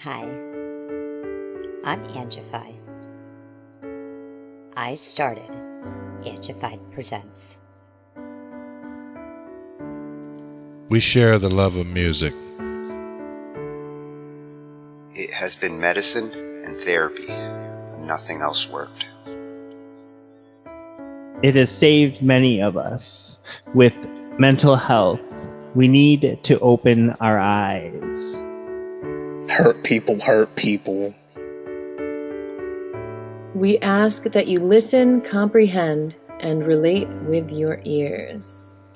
Hi, I'm Angified. I started Angified Presents. We share the love of music. It has been medicine and therapy. Nothing else worked. It has saved many of us. With mental health, we need to open our eyes. Hurt people hurt people. We ask that you listen, comprehend, and relate with your ears.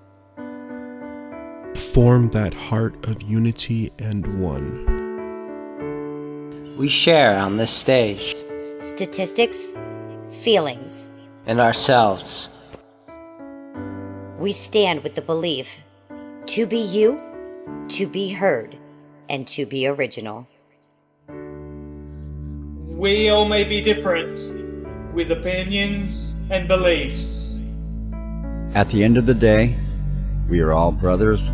Form that heart of unity and one. We share on this stage. Statistics, feelings, And ourselves. we stand with the belief to be you, to be heard, and to be original. We all may be different, with opinions and beliefs. At the end of the day, we are all brothers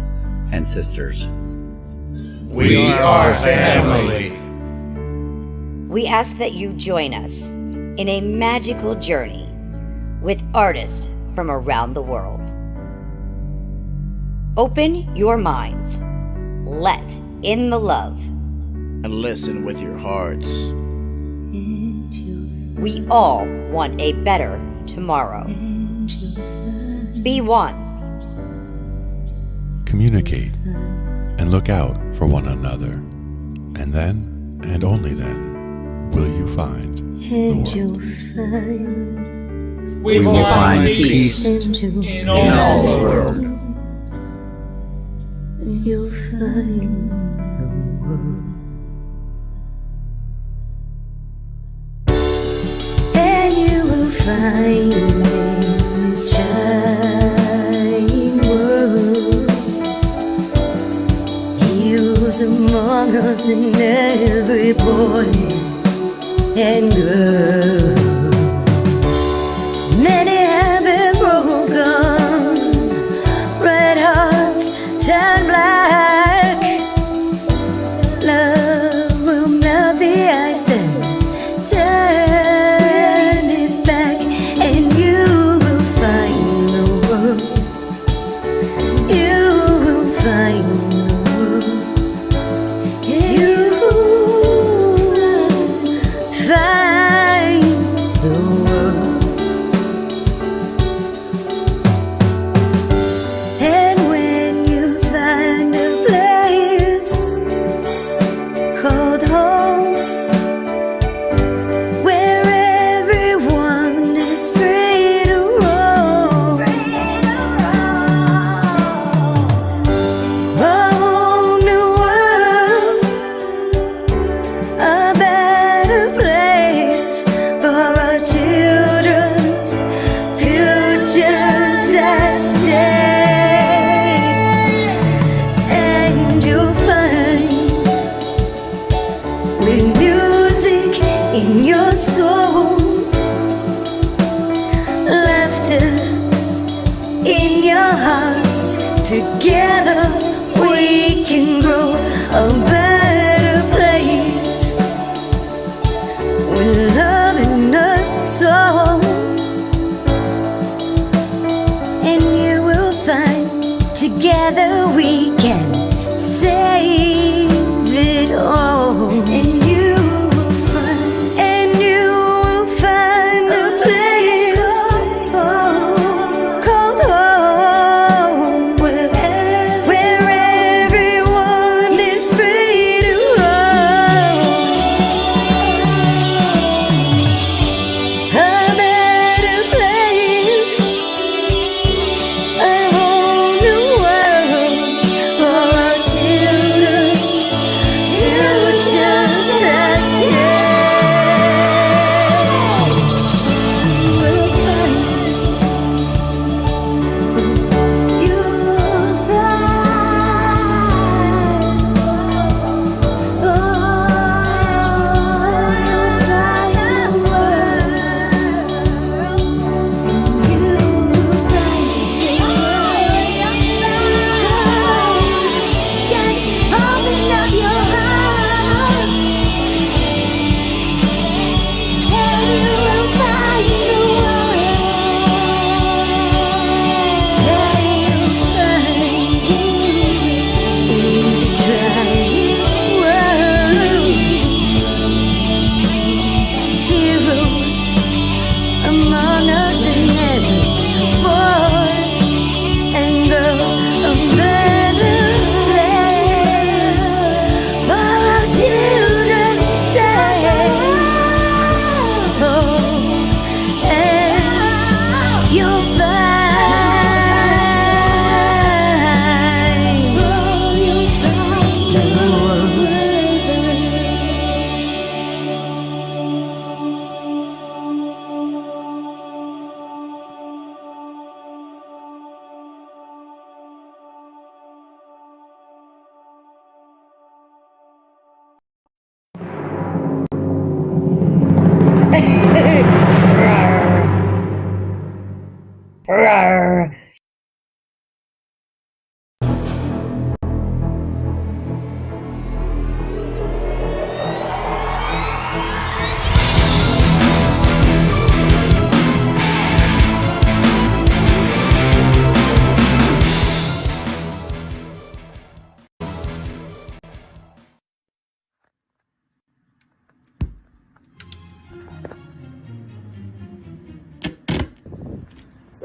and sisters. We are family. We ask that you join us in a magical journey with artists from around the world. Open your minds, let in the love, and listen with your hearts. We all want a better tomorrow. Be one. Communicate and look out for one another. And then, and only then, will you find the world. We will find peace in all the world. You'll find the world. And you will find in this shining world. He was among us in every boy and girl. Many have been broken, red hearts turn black. Love will melt the ice and turn it back, and you will find the world. You will find the world. You will find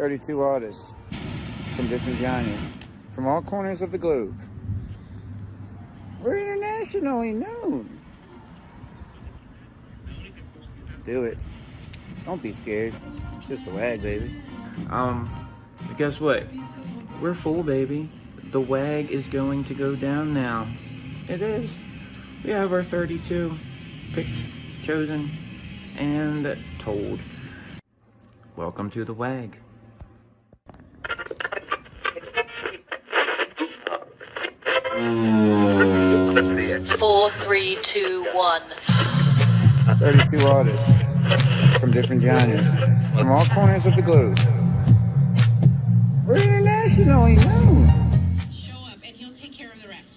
32 artists from different genres, from all corners of the globe. We're internationally known. Do it. Don't be scared. It's just a WAG, baby. Guess what? We're full, baby. The WAG is going to go down now. It is. We have our 32 picked, chosen, and told. Welcome to the WAG. Four, three, two, one. 32 artists from different genres, from all corners of the globe. We're internationally known. Show up and he'll take care of the rest.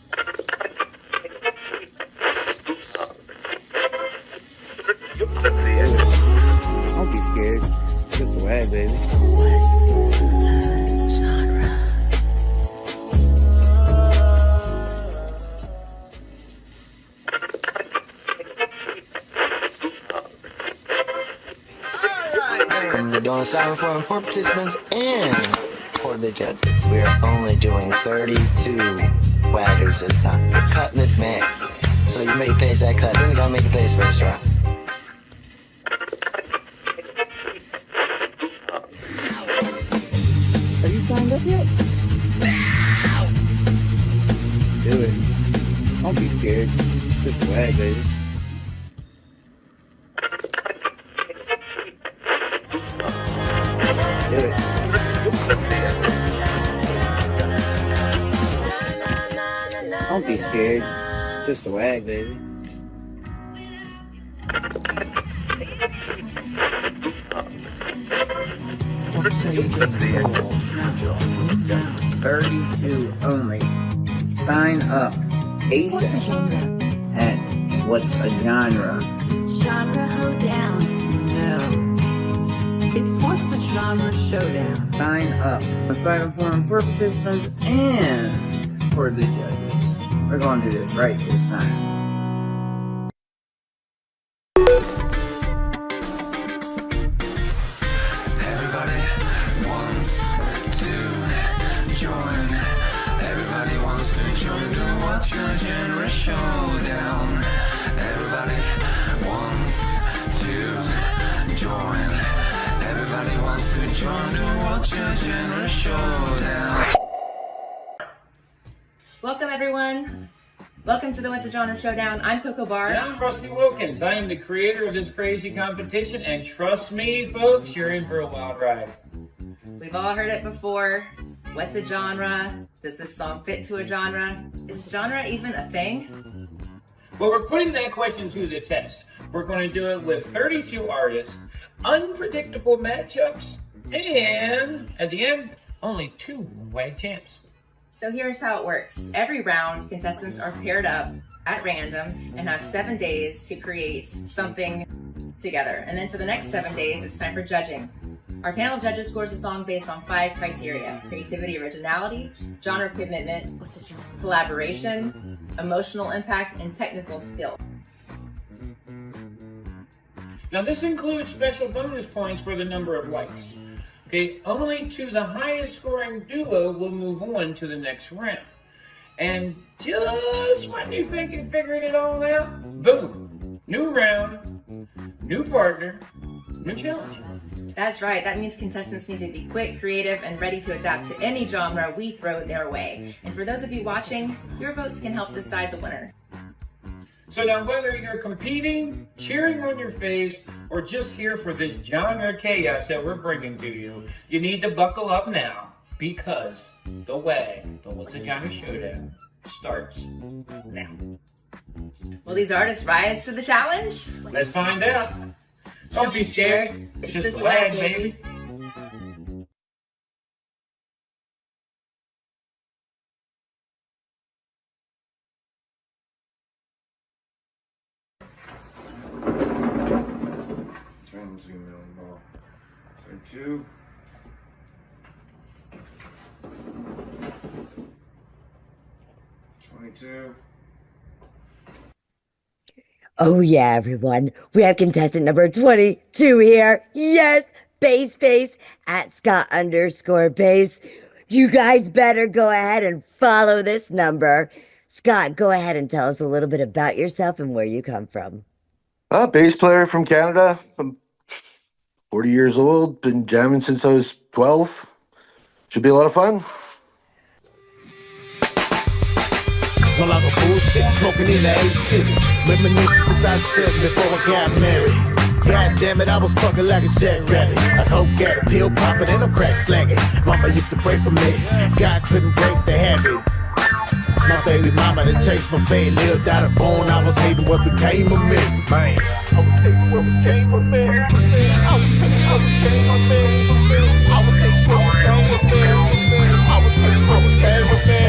Don't be scared. It's just a WAG, baby. We're doing silent form for participants and for the judges. We are only doing 32 waggers this time. We're cutting it back. So you make pace that cut, then you gotta make a pace first, right? Have you signed up yet? Do it. Don't be scared. It's just a WAG, baby. Do it. Don't be scared. It's just a WAG, baby. $32 only. Sign up ASAP. And what's a genre? Genre hoedown. No. It's what's a genre showdown. Sign up. A silent forum for participants and for the judges. We're going to do this right this time. Everybody wants to join. Everybody wants to join the What's Your Genre Showdown. Everybody wants to join. Everybody wants to join the What's Your Genre Showdown. Welcome, everyone. Welcome to the What's a Genre Showdown. I'm Coco Barr. And I'm Rusty Wilkins. I am the creator of this crazy competition, and trust me, folks, you're in for a wild ride. We've all heard it before. What's a genre? Does this song fit to a genre? Is genre even a thing? Well, we're putting that question to the test. We're going to do it with 32 artists, unpredictable matchups, and at the end, only 2 WAG champs. So here's how it works. Every round, contestants are paired up at random and have 7 days to create something together. And then for the next 7 days, it's time for judging. Our panel of judges scores a song based on 5 criteria: creativity, originality, genre commitment, collaboration, emotional impact, and technical skill. Now this includes special bonus points for the number of likes. Okay, only to the highest scoring duo will move on to the next round. And just when you think you figured it all out, boom, new round, new partner, new challenge. That's right. That means contestants need to be quick, creative, and ready to adapt to any genre we throw their way. And for those of you watching, your votes can help decide the winner. So now whether you're competing, cheering on your face, or just here for this genre chaos that we're bringing to you, you need to buckle up now, because the WAG, the What's a Genre Showdown, starts now. Will these artists rise to the challenge? Let's find out. Don't be scared. It's just the WAG, baby. Two. Oh yeah, everyone. We have contestant number 22 here. Yes, bass face at Scott_bass. You guys better go ahead and follow this number. Scott, go ahead and tell us a little bit about yourself and where you come from. Bass player from Canada. I'm 40 years old. Been jamming since I was 12. Should be a lot of fun. No longer bullshit, smoking in the A-City. Reminiscing 2007 before I got married. God damn it, I was fucking like a jackrabbit. I coke at a pill popping and I'm crack slanging. Mama used to pray for me, God couldn't break the habit. My baby mama that chased my fate lived out of bone. I was hating what became of me, man. I was hating what became of me. I was hating what became of me. I was hating what became of me. I was hating what became of me.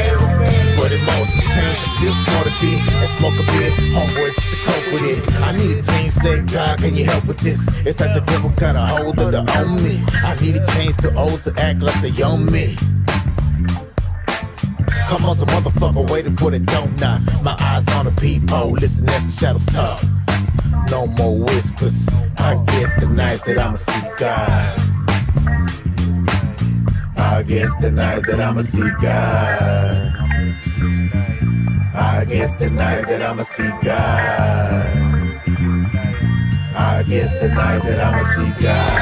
But emotions change, I still snort a beat and smoke a bit. Homeboy just to cope with it. I need a clean slate, God, can you help with this? It's like the devil got a hold of the on me. I need a change too old to act like the young me. Come on, some motherfucker waiting for the don't knock. My eyes on the peephole, listen as the shadows talk. No more whispers. I guess tonight that I'ma see God. I guess tonight that I'ma see God. I guess tonight that I'ma see God. I guess tonight that I'ma see God.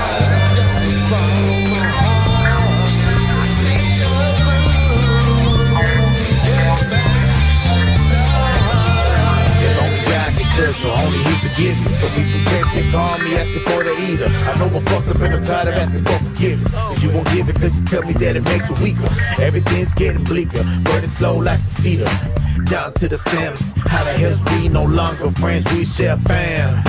So only he forgive you. So people can't be call me asking for that either. I know I'm fucked up and I'm tired of asking for forgiveness. Cause you won't give it cause you tell me that it makes you weaker. Everything's getting bleaker, burning slow like a cedar. Down to the stems, how the hell's we no longer friends, we share fam.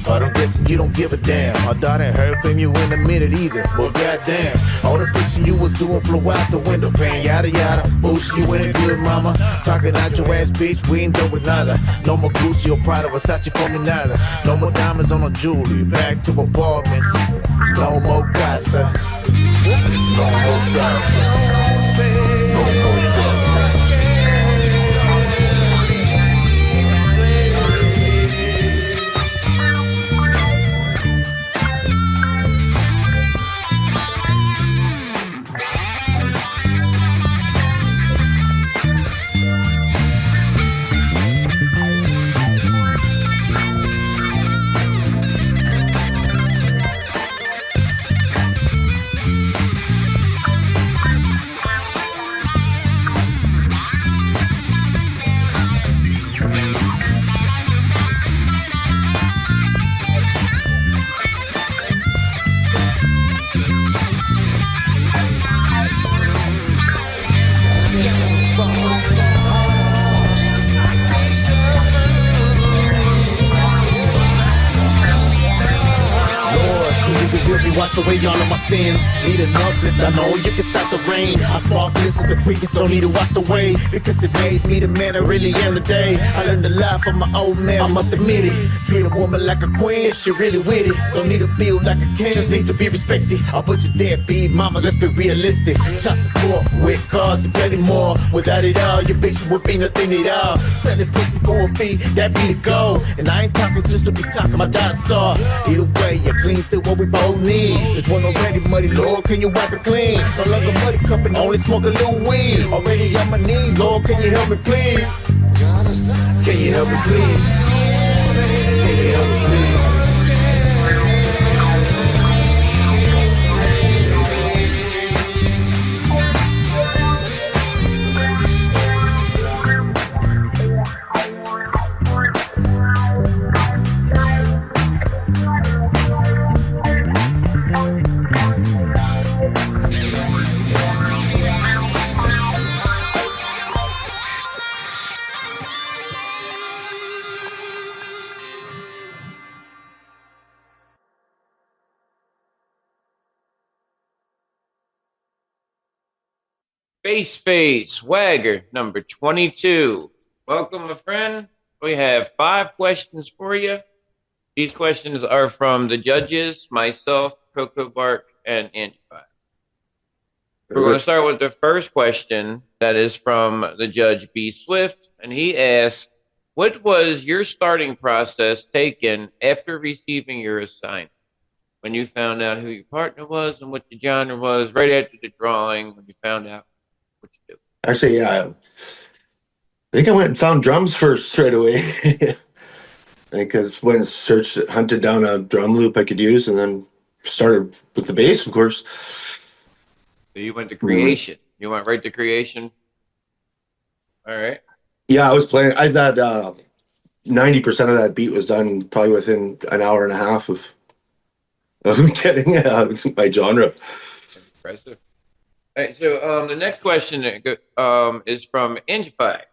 But I'm guessing you don't give a damn. I doubt I heard from you in a minute either. Well, goddamn, all the bitching you was doing flew out the window pane. Yada yada, bullshit, you ain't good, mama. Talking out your ass, bitch, we ain't done with neither. No more Gucci or Prada, Versace for me neither. No more diamonds on the jewelry, back to apartments. No more casa. No more casa. No more casa. Wash away all of my sins. Need an uplift, I know you can stop the rain. I spark this at the creek, don't need to wash away. Because it made me the man I really am today. I learned a lot from my old man, I must admit it. Treat a woman like a queen if she really with it. Don't need to feel like a king, just need to be respected. I'll put you deadbeat, mama, let's be realistic. Child support, with cars and plenty more. Without it all, your bitch would be nothing at all. Selling pussy for a fee, that be the goal. And I ain't talking just to be talking, my dinosaur. Either way, you're clean, still what we both need. This one already muddy, Lord, can you wipe it clean? No longer muddy cup and only smoke a little weed. Already on my knees, Lord, can you help me please? Can you help me please? Can you help me please? Face Face, Wagger, number 22. Welcome, my friend. We have 5 questions for you. These questions are from the judges, myself, Coco Bark, and Angified. We're going to start with the first question that is from the judge, B. Swift, and he asks, what was your starting process taken after receiving your assignment? when you found out who your partner was and what your genre was, right after the drawing, when you found out what you do? Actually, yeah. I think I went and found drums first right away. Because when I searched, hunted down a drum loop I could use, and then started with the bass, of course. So you went to creation. You went right to creation. All right. Yeah, I was playing. I thought 90% of that beat was done probably within an hour and a half of getting my genre. Impressive. All right. So the next question is from Angified,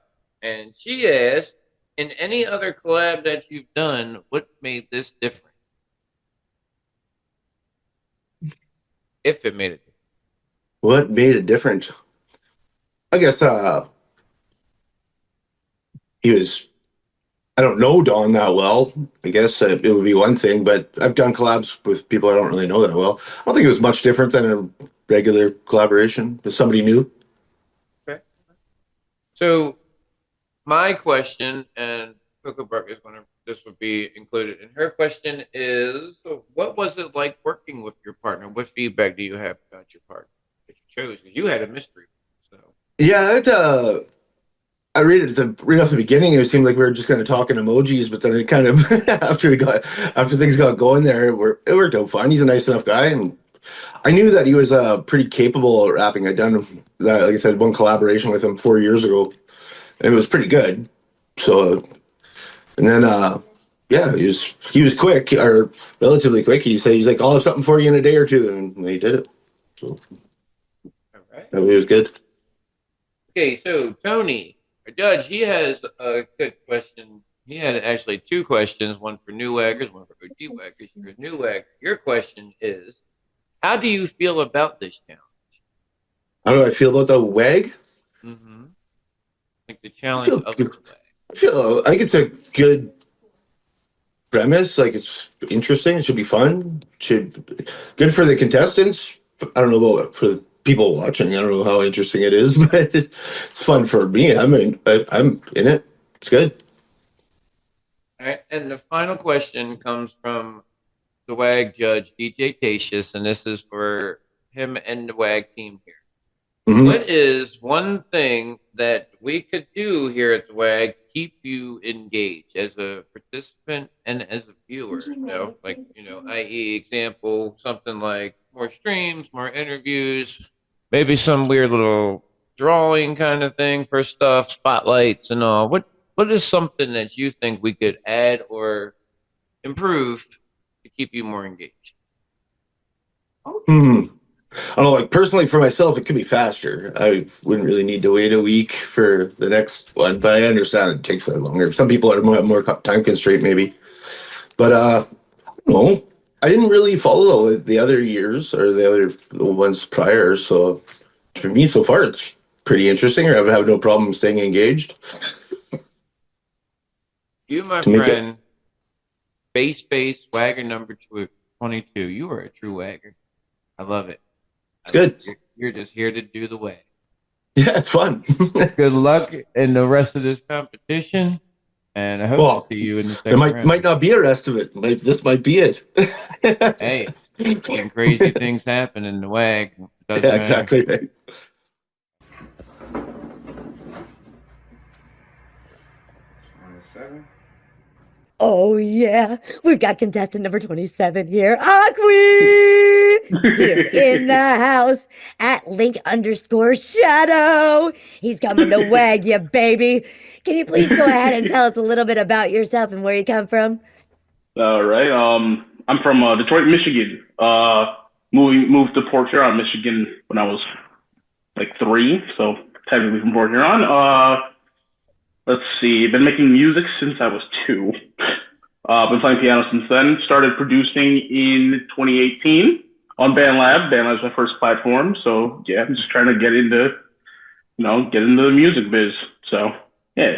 and she asked, in any other collab that you've done, what made this different? If it made it different. What made it different? I guess he was, I don't know Don that well. I guess it would be one thing, but I've done collabs with people I don't really know that well. I don't think it was much different than a regular collaboration with somebody new. Okay. So my question, and Coco Burke is this would be included in her question, is what was it like working with your partner? What feedback do you have about your partner that you chose? Because you had a mystery. So yeah, I read it right off the beginning. It seemed like we were just kind of talking emojis, but then it kind of after things got going there, it worked out fine. He's a nice enough guy, and I knew that he was pretty capable at rapping. I'd done that, like I said, one collaboration with him 4 years ago. It was pretty good. So, and then, yeah, he was quick, or relatively quick. He said, he's like, I'll have something for you in a day or two. And he did it. So, all right. That was good. Okay, so Tony, our judge, he has a good question. He had actually two questions, one for new waggers, one for OG waggers. You're a new wagger. Your question is, how do you feel about this challenge? How do I feel about the WAG? Mm-hmm. Like the challenge of the WAG. I think it's a good premise. Like, it's interesting. It should be fun. Good for the contestants. I don't know about for the people watching. I don't know how interesting it is, but it's fun for me. I mean, I'm in it. It's good. All right, and the final question comes from the WAG judge, DeeJ Tatius, and this is for him and the WAG team here. Mm-hmm. What is one thing that we could do here at the WAG keep you engaged as a participant and as a viewer? I.e., example, something like more streams, more interviews, maybe some weird little drawing kind of thing for stuff, spotlights and all. What is something that you think we could add or improve to keep you more engaged? I don't know, like personally for myself, it could be faster. I wouldn't really need to wait a week for the next one, but I understand it takes a lot longer. Some people are more time constraint maybe. But no, I didn't really follow the other years or the ones prior. So for me, so far, it's pretty interesting. I would have no problem staying engaged. You, my friend, face wagger number 22. You are a true wagger. I love it. It's good. You're just here to do the WAG. Yeah, it's fun. Good luck in the rest of this competition. And I hope to see you in the second round. There might not be a rest of it. This might be it. Hey, some crazy things happen in the WAG. Yeah, exactly. Right. Oh, yeah. We've got contestant number 27 here. Akui! He is in the house at Link_Shadow. He's coming to WAG you, baby. Can you please go ahead and tell us a little bit about yourself and where you come from? All right. I'm from Detroit, Michigan. Moved to Port Huron, Michigan when I was like 3. So technically from Port Huron. Let's see, been making music since I was 2. Been playing piano since then. Started producing in 2018 on BandLab. BandLab's my first platform. So yeah, I'm just trying to get into the music biz. So yeah.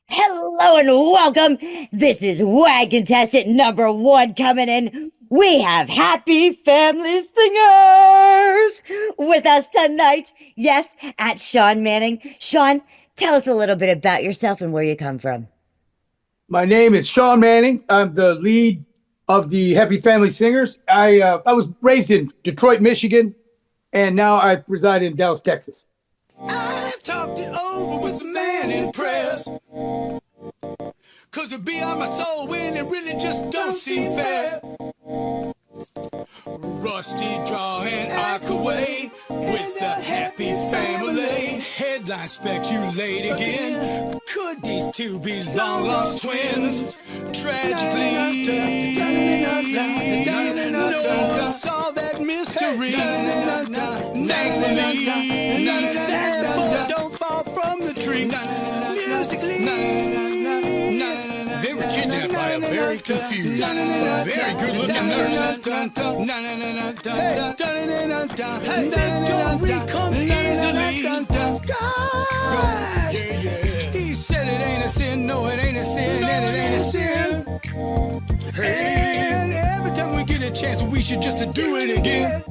Hello and welcome. This is WAG contestant number 1 coming in. We have happy family singers with us tonight. Yes, at Sean Manning. Sean, tell us a little bit about yourself and where you come from. My name is Sean Manning. I'm the lead of the Happy Family Singers. I was raised in Detroit, Michigan, and now I reside in Dallas, Texas. I've talked it over with the man in prayers. Cause to be on my soul when it really just don't seem fair. Rusty Jaw and Akui with a happy family. Headline speculate again. Could these two be long lost twins? Tragically, no one solved that mystery. Thankfully, that boy don't fall from the tree. Musically, they were kidnapped by a very confused, very good-looking nurse. This story comes easily. God, he said it ain't a sin, no, it ain't a sin, and it ain't a sin. And every time we get a chance, we should just do it again.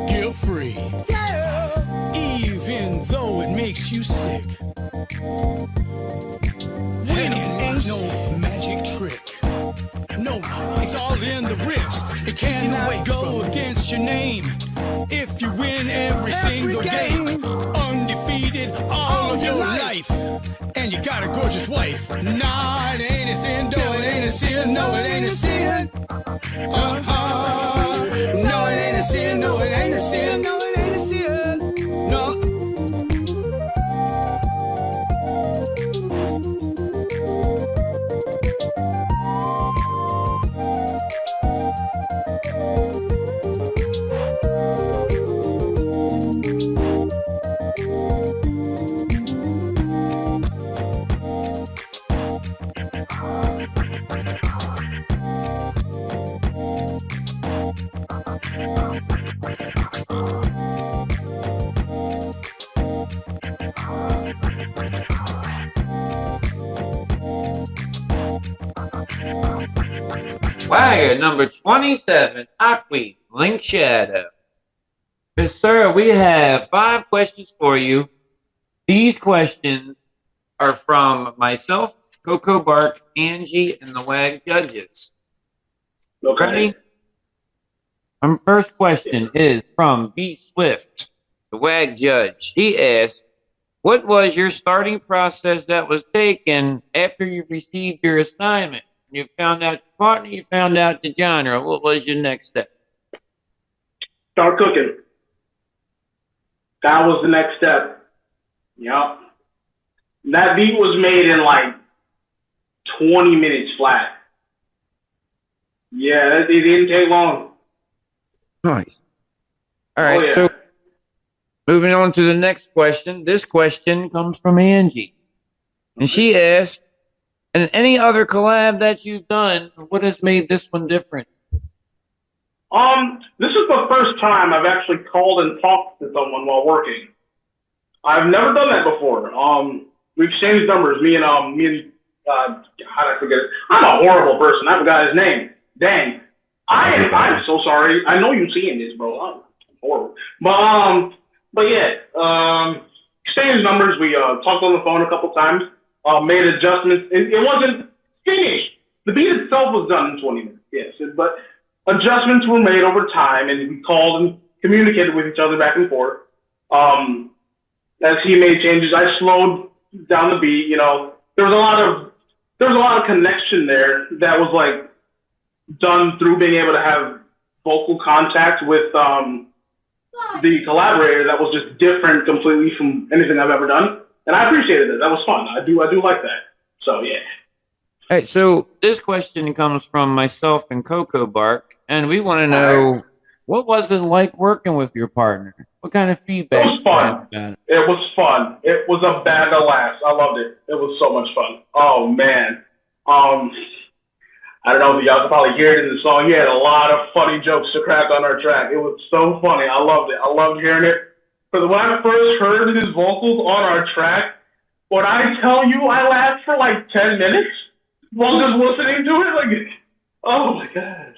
Guilt free, even though it makes you sick. Winning ain't no magic trick. No, it's all in the wrist. It cannot go against your name. If you win every single game, undefeated all of your life, and you got a gorgeous wife. Nah, it ain't a sin, no, it ain't a sin, no, it ain't a sin. No, it ain't a sin, no, it ain't a sin, no, it ain't a sin. No. WAG number 27, Akui, Link Shadow. Yes, sir, we have 5 questions for you. These questions are from myself, Coco Bark, Angie, and the WAG judges. Okay. Ready? Our first question is from B. Swift, the WAG judge. He asked, what was your starting process that was taken after you received your assignment? You found out the partner, you found out the genre. What was your next step? Start cooking. That was the next step. Yep. That beat was made in like 20 minutes flat. Yeah, it didn't take long. Nice. All right, yeah. So moving on to the next question. This question comes from Angie. And she asked, and any other collab that you've done, what has made this one different? This is the first time I've actually called and talked to someone while working. I've never done that before. We've exchanged numbers, me and how did I forget it? I'm a horrible person. I forgot his name. Dang. I'm so sorry. I know you're seeing this, bro. I'm horrible. But yeah, exchanged numbers. We talked on the phone a couple times. Made adjustments. It wasn't finished. The beat itself was done in 20 minutes, yes. But adjustments were made over time, and we called and communicated with each other back and forth. As he made changes, I slowed down the beat. You know, there was a lot of connection there that was like done through being able to have vocal contact with the collaborator. That was just different completely from anything I've ever done. And I appreciated it. That was fun. I do like that. So, yeah. All right, so this question comes from myself and Coco Bark, and we want to know, what was it like working with your partner? What kind of feedback? It was fun. It was fun. It was a bag of laughs. I loved it. It was so much fun. Oh, man. I don't know if y'all can probably hear it in the song. He had a lot of funny jokes to crack on our track. It was so funny. I loved it. I loved hearing it. Because when I first heard his vocals on our track, when I tell you I laughed for like 10 minutes while just listening to it, like, oh my gosh.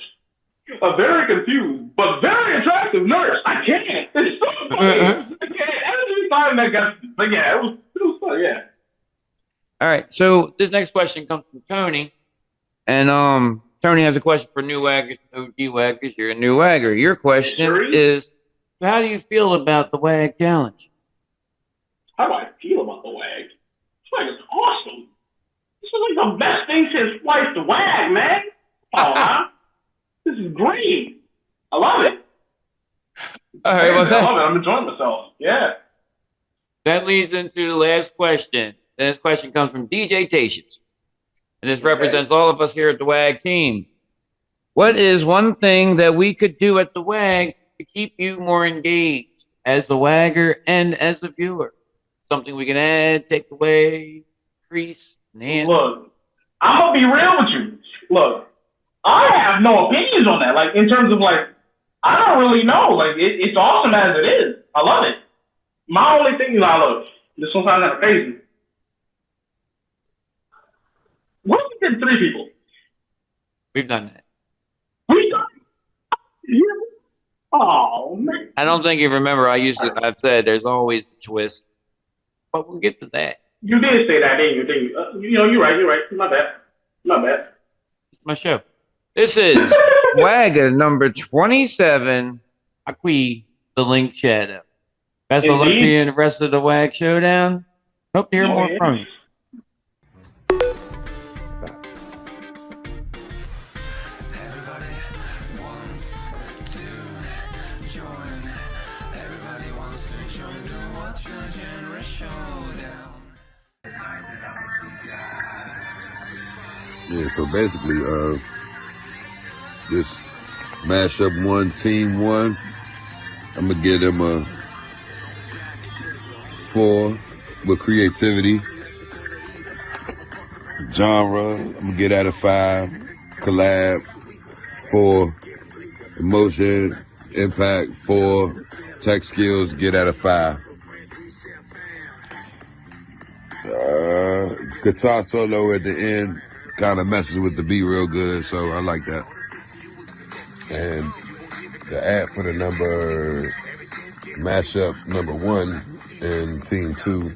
A very confused, but very attractive nurse. I can't. It's so funny. I can't. Every time that got, but yeah, it was fun, yeah. All right. So this next question comes from Tony. And Tony has a question for new waggers, OG waggers. You're a new wagger. Your question is, how do you feel about the WAG challenge? How do I feel about the WAG? This WAG is awesome. This is like the best thing since sliced the WAG, man. Oh, huh? This is great. I love it. All right, well, I love it. I'm enjoying myself. Yeah. That leads into the last question. The next question comes from DeeJ Tations. And this represents all of us here at the WAG team. What is one thing that we could do at the WAG to keep you more engaged as the wagger and as the viewer? Something we can add, take away, increase, enhance? Look, I'm going to be real with you. Look, I have no opinions on that. Like, in terms of, like, I don't really know. Like, it's awesome as it is. I love it. My only thing is, this one sounds kind of crazy. What if we did 3 people? We've done that. We've done it? Yeah. Oh, man. I don't think you remember. I've said there's always a twist, but we'll get to that. You did say that, didn't you? You're right. My bad. It's my show. This is Wagger number 27, Akui, the Link Shadow. Best of luck to you in the rest of the WAG Showdown. Hope to hear more from you. Yeah, so basically, this Mashup 1, Team 1, I'm going to give them a 4 with creativity. Genre, I'm going to get out of 5. Collab, 4. Emotion, impact, 4. Tech skills, get out of 5. Guitar solo at the end kind of messes with the beat real good, so I like that. And the ad for the Mashup number 1 in Team 2.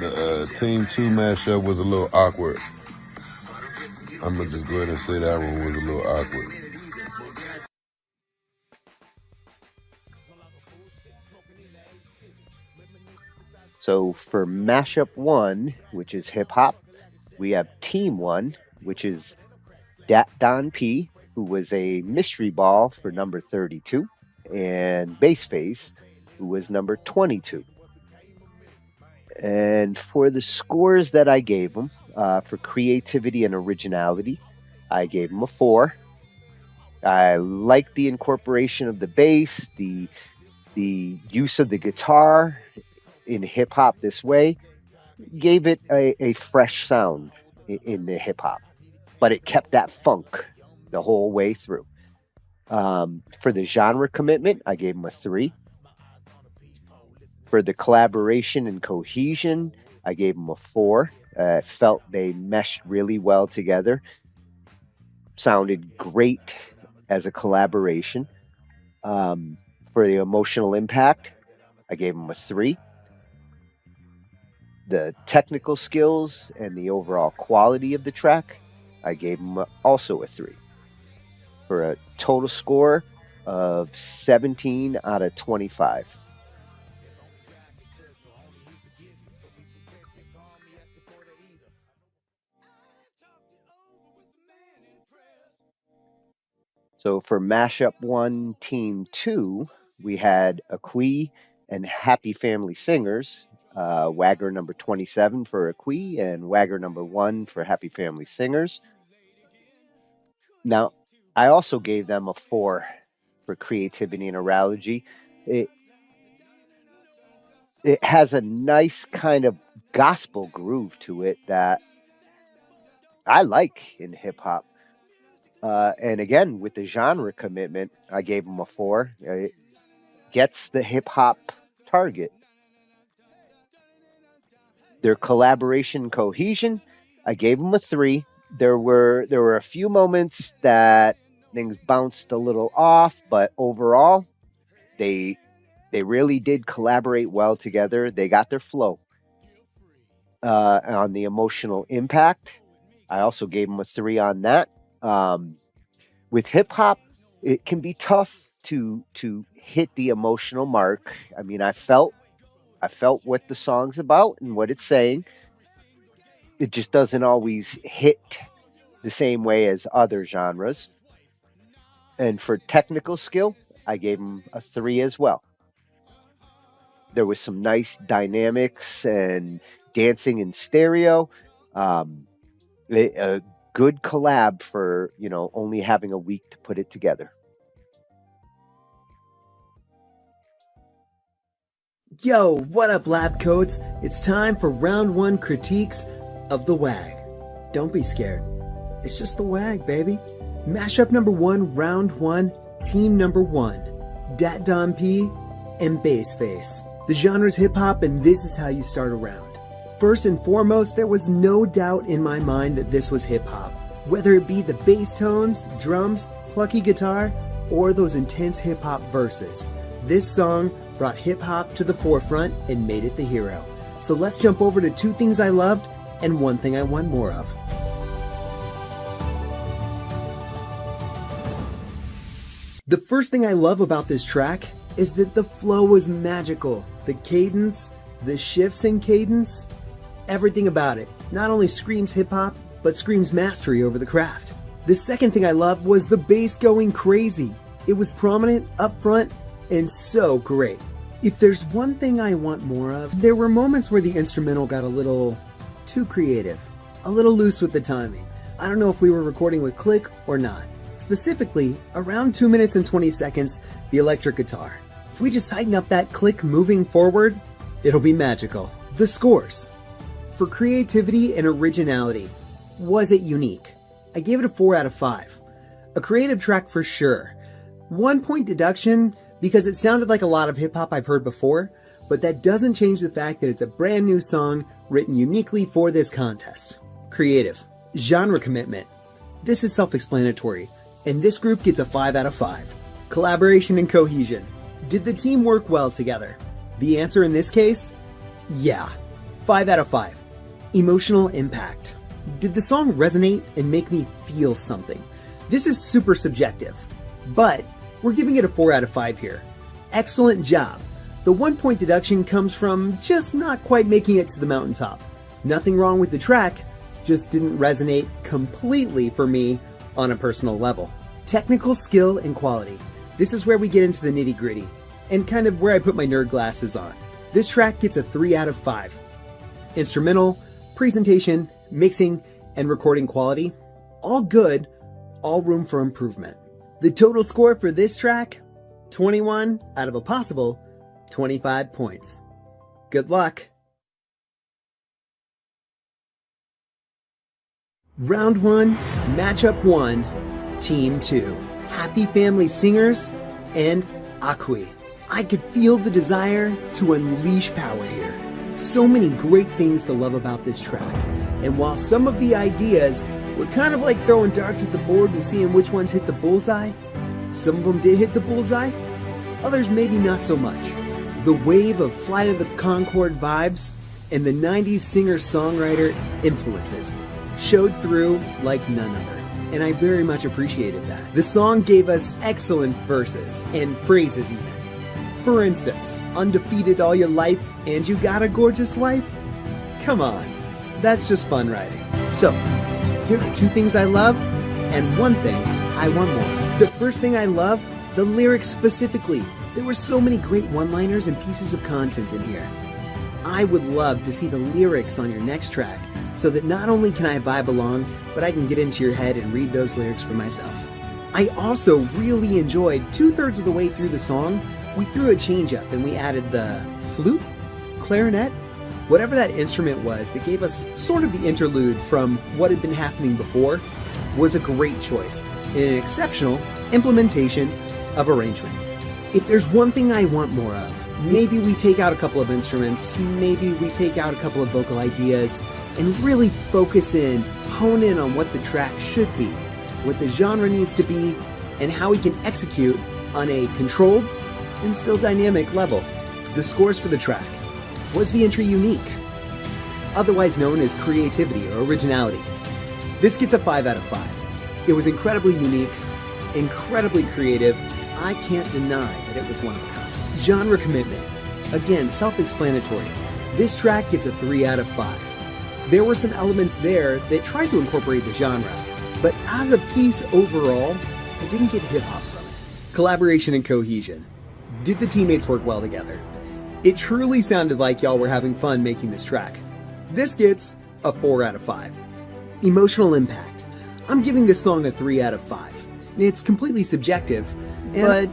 The Team 2 Mashup was a little awkward. I'm gonna just go ahead and say that one was a little awkward. So for Mashup 1, which is hip hop, we have Team 1, which is Dat Don-P, who was a mystery ball for number 32, and Bassface, who was number 22. And for the scores that I gave them, for creativity and originality, I gave them a 4. I like the incorporation of the bass, the use of the guitar in hip-hop this way, gave it a fresh sound in the hip-hop, but it kept that funk the whole way through. For the genre commitment, I gave them a 3. For the collaboration and cohesion, I gave them a 4. I felt they meshed really well together. Sounded great as a collaboration. For the emotional impact, I gave them a 3. The technical skills and the overall quality of the track, I gave them also a 3. For a total score of 17 out of 25. So for Mashup 1, Team 2, we had Akui and Happy Family Singers. Wagger number 27 for Akui and Wagger number 1 for Happy Family Singers. Now, I also gave them a 4 for creativity and orality. It has a nice kind of gospel groove to it that I like in hip hop. And again, with the genre commitment, I gave them a 4. It gets the hip hop target. Their collaboration cohesion, I gave them a 3. There were a few moments that things bounced a little off, but overall, they really did collaborate well together. They got their flow. on the emotional impact. I also gave him a 3 on that. With hip hop, it can be tough to hit the emotional mark. I mean, I felt what the song's about and what it's saying. It just doesn't always hit the same way as other genres. And for technical skill, I gave him a 3 as well. There was some nice dynamics and dancing in stereo. A good collab for, only having a week to put it together. Yo, what up, lab coats? It's time for round 1 critiques of the WAG. Don't be scared. It's just the WAG, baby. Mashup number 1, round 1, team number 1. Dat Don-P and Bassface. The genre's hip-hop, and this is how you start a round. First and foremost, there was no doubt in my mind that this was hip-hop. Whether it be the bass tones, drums, plucky guitar, or those intense hip-hop verses. This song brought hip-hop to the forefront and made it the hero. So let's jump over to 2 things I loved and 1 thing I want more of. The first thing I love about this track is that the flow was magical. The cadence, the shifts in cadence, everything about it not only screams hip-hop, but screams mastery over the craft. The second thing I loved was the bass going crazy. It was prominent, up front, and so great. If there's one thing I want more of, there were moments where the instrumental got a little too creative, a little loose with the timing. I don't know if we were recording with click or not. Specifically, around 2 minutes and 20 seconds, the electric guitar. If we just tighten up that click moving forward, it'll be magical. The scores. For creativity and originality, was it unique? I gave it a 4 out of 5. A creative track for sure. 1 point deduction because it sounded like a lot of hip hop I've heard before, but that doesn't change the fact that it's a brand new song written uniquely for this contest. Creative. Genre commitment. This is self-explanatory, and this group gets a 5 out of 5. Collaboration and cohesion. Did the team work well together? The answer in this case? Yeah. 5 out of 5. Emotional impact. Did the song resonate and make me feel something? This is super subjective, but we're giving it a 4 out of 5 here. Excellent job. The 1 point deduction comes from just not quite making it to the mountaintop. Nothing wrong with the track, just didn't resonate completely for me on a personal level. Technical skill and quality. This is where we get into the nitty gritty, and kind of where I put my nerd glasses on. This track gets a 3 out of 5. Instrumental, presentation, mixing, and recording quality, all good, all room for improvement. The total score for this track, 21 out of a possible 25 points. Good luck. Round 1, matchup 1, team 2. Happy Family Singers and Akui. I could feel the desire to unleash power here. So many great things to love about this track. And while some of the ideas were kind of like throwing darts at the board and seeing which ones hit the bullseye, some of them did hit the bullseye, others maybe not so much. The wave of Flight of the Conchord vibes and the 90s singer-songwriter influences showed through like none other, and I very much appreciated that. The song gave us excellent verses and phrases even. For instance, undefeated all your life and you got a gorgeous wife? Come on, that's just fun writing. So, here are 2 things I love and 1 thing I want more. The first thing I love, the lyrics specifically. There were so many great one-liners and pieces of content in here. I would love to see the lyrics on your next track, so that not only can I vibe along, but I can get into your head and read those lyrics for myself. I also really enjoyed 2/3 of the way through the song, we threw a change up and we added the flute, clarinet, whatever that instrument was that gave us sort of the interlude from what had been happening before, was a great choice and an exceptional implementation of arrangement. If there's one thing I want more of, maybe we take out a couple of instruments, maybe we take out a couple of vocal ideas, and really focus in, hone in on what the track should be, what the genre needs to be, and how we can execute on a controlled and still dynamic level. The scores for the track. Was the entry unique? otherwise known as creativity or originality. This gets a 5 out of 5. It was incredibly unique, incredibly creative. I can't deny that it was one of a kind. Genre commitment. Again, self-explanatory. This track gets a 3 out of 5. There were some elements there that tried to incorporate the genre, but as a piece overall, I didn't get hip-hop from it. Collaboration and cohesion. Did the teammates work well together? It truly sounded like y'all were having fun making this track. This gets a 4 out of 5. Emotional impact. I'm giving this song a 3 out of 5. It's completely subjective, but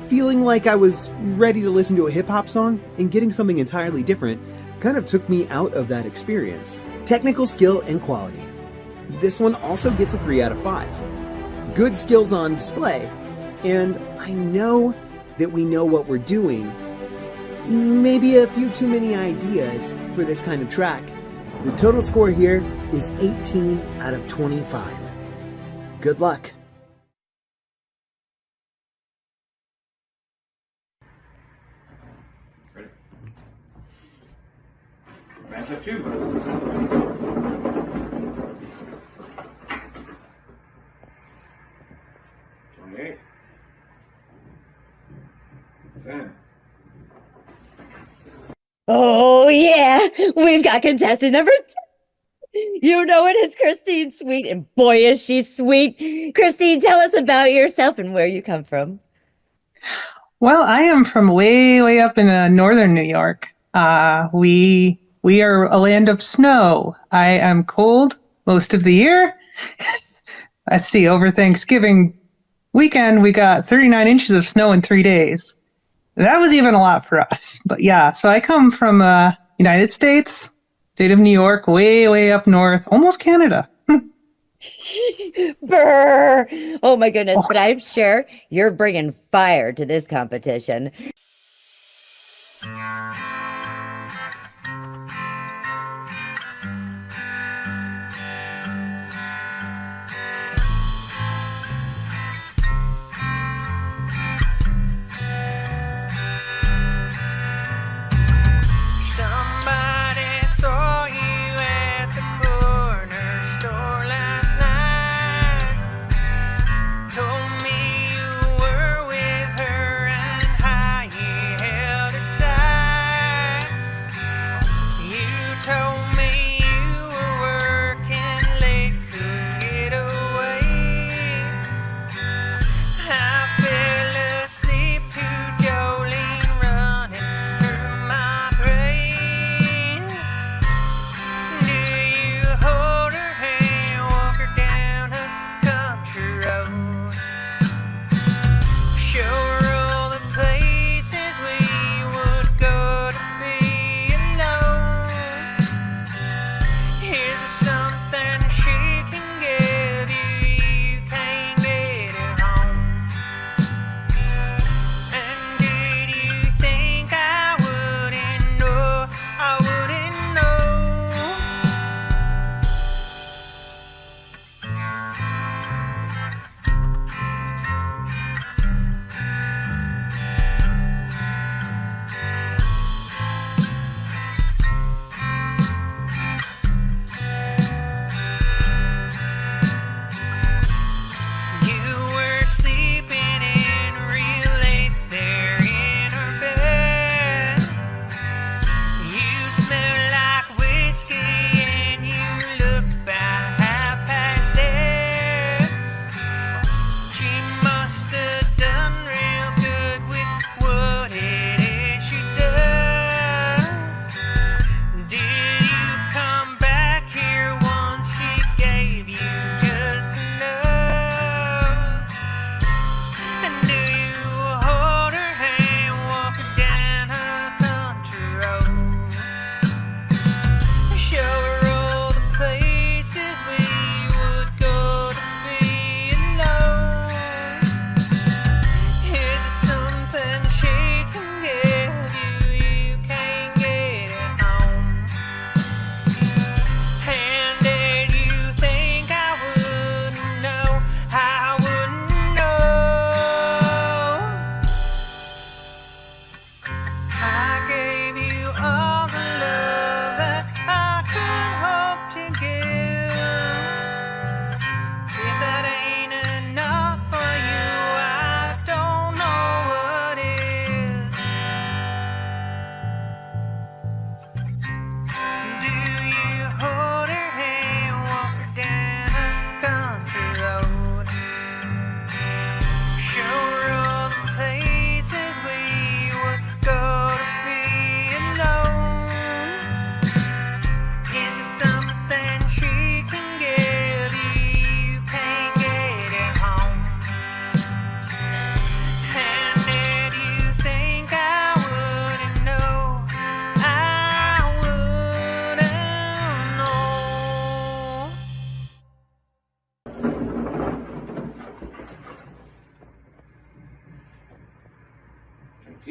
feeling like I was ready to listen to a hip-hop song and getting something entirely different kind of took me out of that experience. Technical skill and quality. This one also gets a 3 out of 5. Good skills on display, and I know that we know what we're doing. Maybe a few too many ideas for this kind of track. The total score here is 18 out of 25. Good luck. Ready? Mashup 2. 28. 10. Oh, yeah. We've got contestant number 2. You know it is Christine Sweet, and boy, is she sweet. Christine, tell us about yourself and where you come from. Well, I am from way up in northern New York. We are a land of snow. I am cold most of the year. Let's see, over Thanksgiving weekend, we got 39 inches of snow in 3 days. That was even a lot for us. But yeah, so I come from United States, state of New York, way up north, almost Canada. Brr! Oh my goodness, but I'm sure you're bringing fire to this competition. Somebody saw you at the corner store last night. Told me you were with her and how you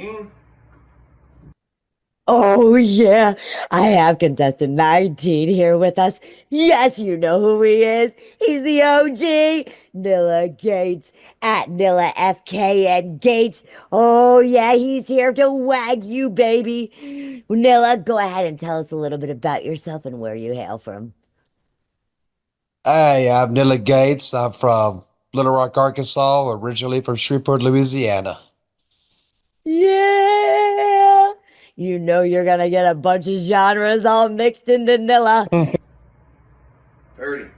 19. Oh, yeah. I have contestant 19 here with us. Yes, you know who he is. He's the OG, NillaGatez at nillafkngatez. Oh, yeah, he's here to wag you, baby. Nilla, go ahead and tell us a little bit about yourself and where you hail from. Hey, I'm NillaGatez. I'm from Little Rock, Arkansas, originally from Shreveport, Louisiana. Yeah. You know you're going to get a bunch of genres all mixed into Nilla. 30.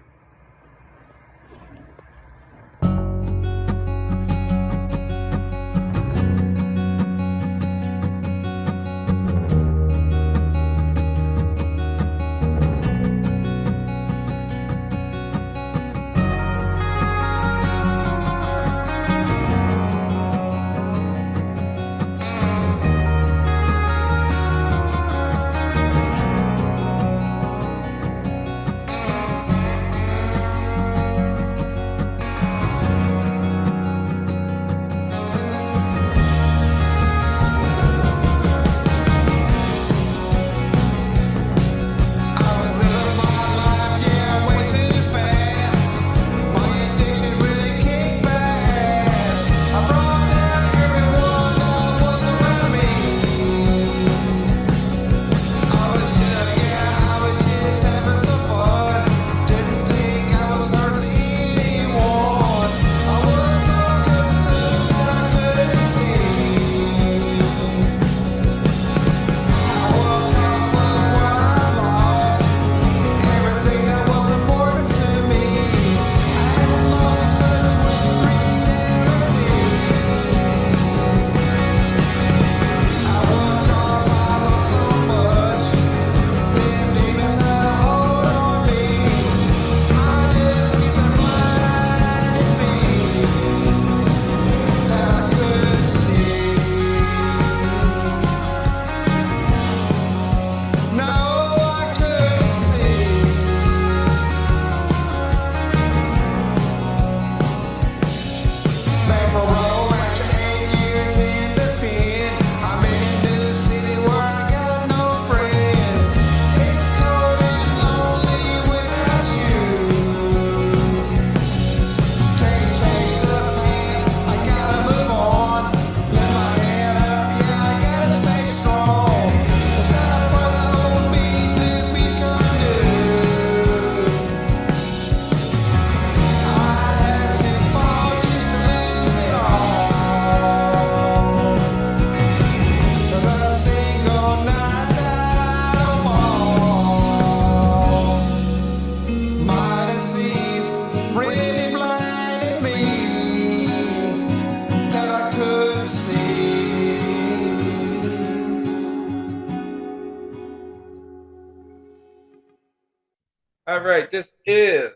All right, this is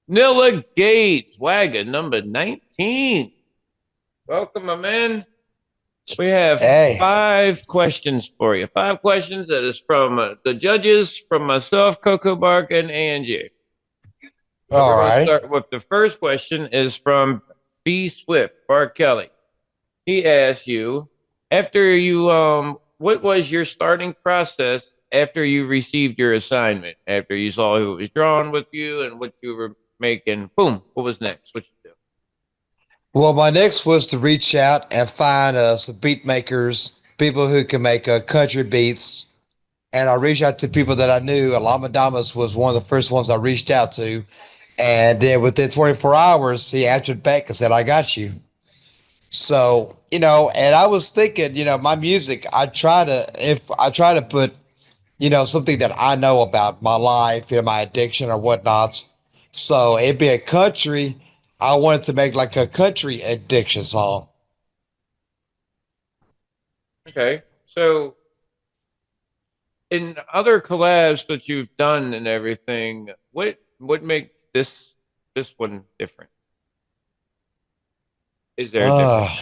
NillaGatez, wagon number 19. Welcome, my man. We have 5 questions for you. 5 questions that is from the judges, from myself, Coco Bark, and Angie. All right. Start with the first question is from B Swift, Bart Kelly. He asks you, after you, what was your starting process after you received your assignment? After you saw who was drawing with you and what you were making, boom, what was next? What you do? Well, my next was to reach out and find some beat makers, people who can make country beats. And I reached out to people that I knew. Llamadamus was one of the first ones I reached out to. And then within 24 hours, he answered back and said, I got you. So, you know, and I was thinking, you know, my music, I try to put, you know, something that I know about my life, you know, my addiction or whatnot. So it'd be a country. I wanted to make like a country addiction song. Okay. So in other collabs that you've done and everything, what makes this one different? Is there a difference?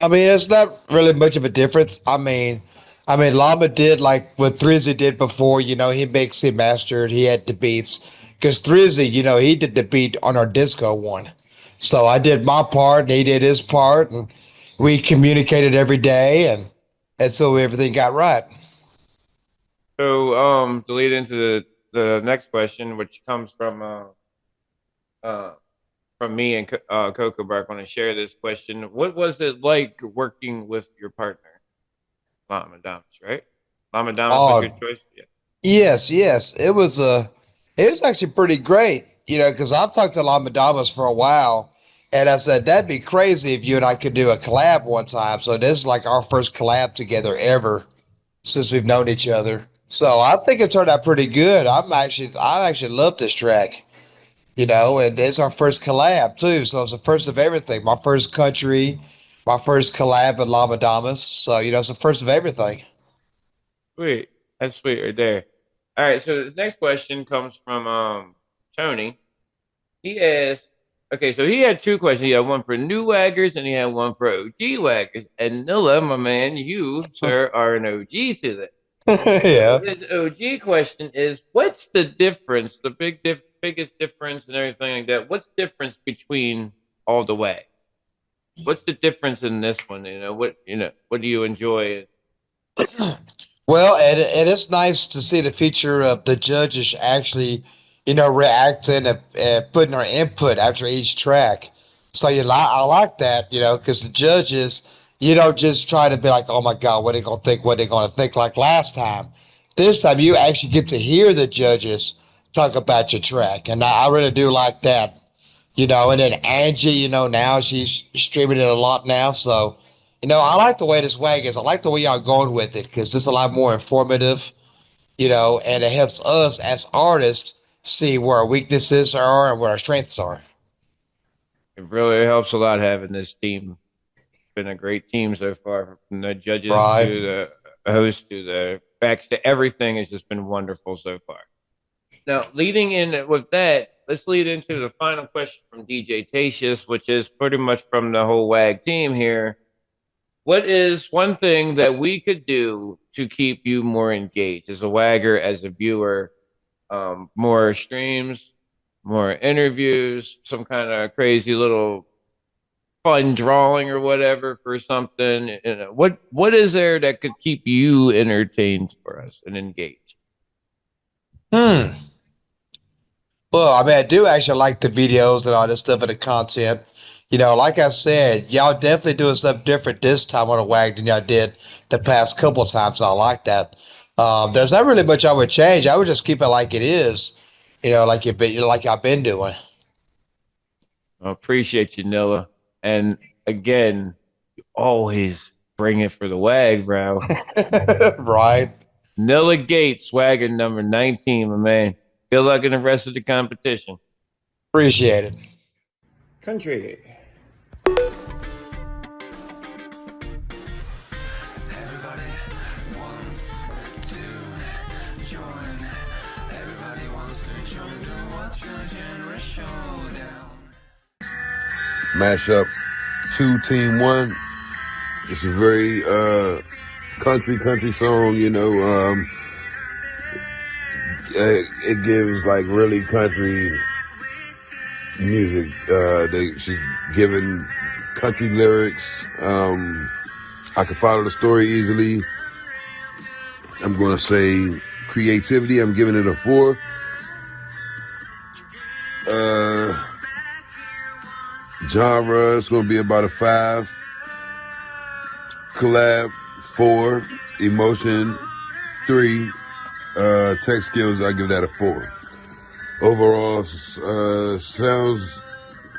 I mean, it's not really much of a difference. I mean, Llama did like what Thrizzy did before. You know, he mixed, mastered, he had the beats. Because Thrizzy, you know, he did the beat on our disco one. So I did my part and he did his part, and we communicated every day, and so everything got right. So, to lead into the next question, which comes from me and Coco Bark, want to share this question. What was it like working with your partner, llamadamus? Right, llamadamus was your choice. Yeah. Yes. It was actually pretty great, because I've talked to llamadamus for a while, and I said that'd be crazy if you and I could do a collab one time. So this is like our first collab together ever since we've known each other. So I think it turned out pretty good. I actually love this track, and it's our first collab too. So it's the first of everything. My first country, my first collab with llamadamus. So it's the first of everything. Sweet. That's sweet right there. All right, so the next question comes from Tony. He asked, okay, so he had two questions. He had one for new waggers and he had one for OG waggers. And Nilla, my man, you, sir, are an OG to that. Yeah. So his OG question is, what's the difference, the biggest difference and everything like that? What's the difference between all the wags? What's the difference in this one? What do you enjoy? Well, and it's nice to see the feature of the judges actually, reacting and putting our input after each track. So I like that, because the judges, you don't just try to be like, oh my God, what are they gonna think? What are they gonna think like last time? This time you actually get to hear the judges talk about your track, and I really do like that. And then Angie, now she's streaming it a lot now, so. I like the way this WAG is. I like the way y'all going with it, because this is a lot more informative, and it helps us as artists see where our weaknesses are and where our strengths are. It really helps a lot having this team. It's been a great team so far, from the judges to the host to the backs to everything has just been wonderful so far. Now, leading in with that, let's lead into the final question from DJ Tatius, which is pretty much from the whole WAG team here. What is one thing that we could do to keep you more engaged as a wagger, as a viewer? More streams, more interviews, some kind of crazy little fun drawing or whatever for something. What is there that could keep you entertained for us and engaged? Well, I do actually like the videos and all this stuff and the content. Like I said, y'all definitely doing something different this time on the WAG than y'all did the past couple of times. I like that. There's not really much I would change. I would just keep it like it is, like y'all been doing. I appreciate you, Nilla. And again, you always bring it for the WAG, bro. Right. NillaGatez, swagger number 19, my man. Good luck in the rest of the competition. Appreciate it. Country. Mashup 2, Team 1. It's a very country song, it gives like really country music. She's giving country lyrics. I can follow the story easily. I'm gonna say creativity, I'm giving it a 4. Genre, it's gonna be about a 5. Collab, 4. Emotion, 3. Tech skills, I give that a 4. Overall, sounds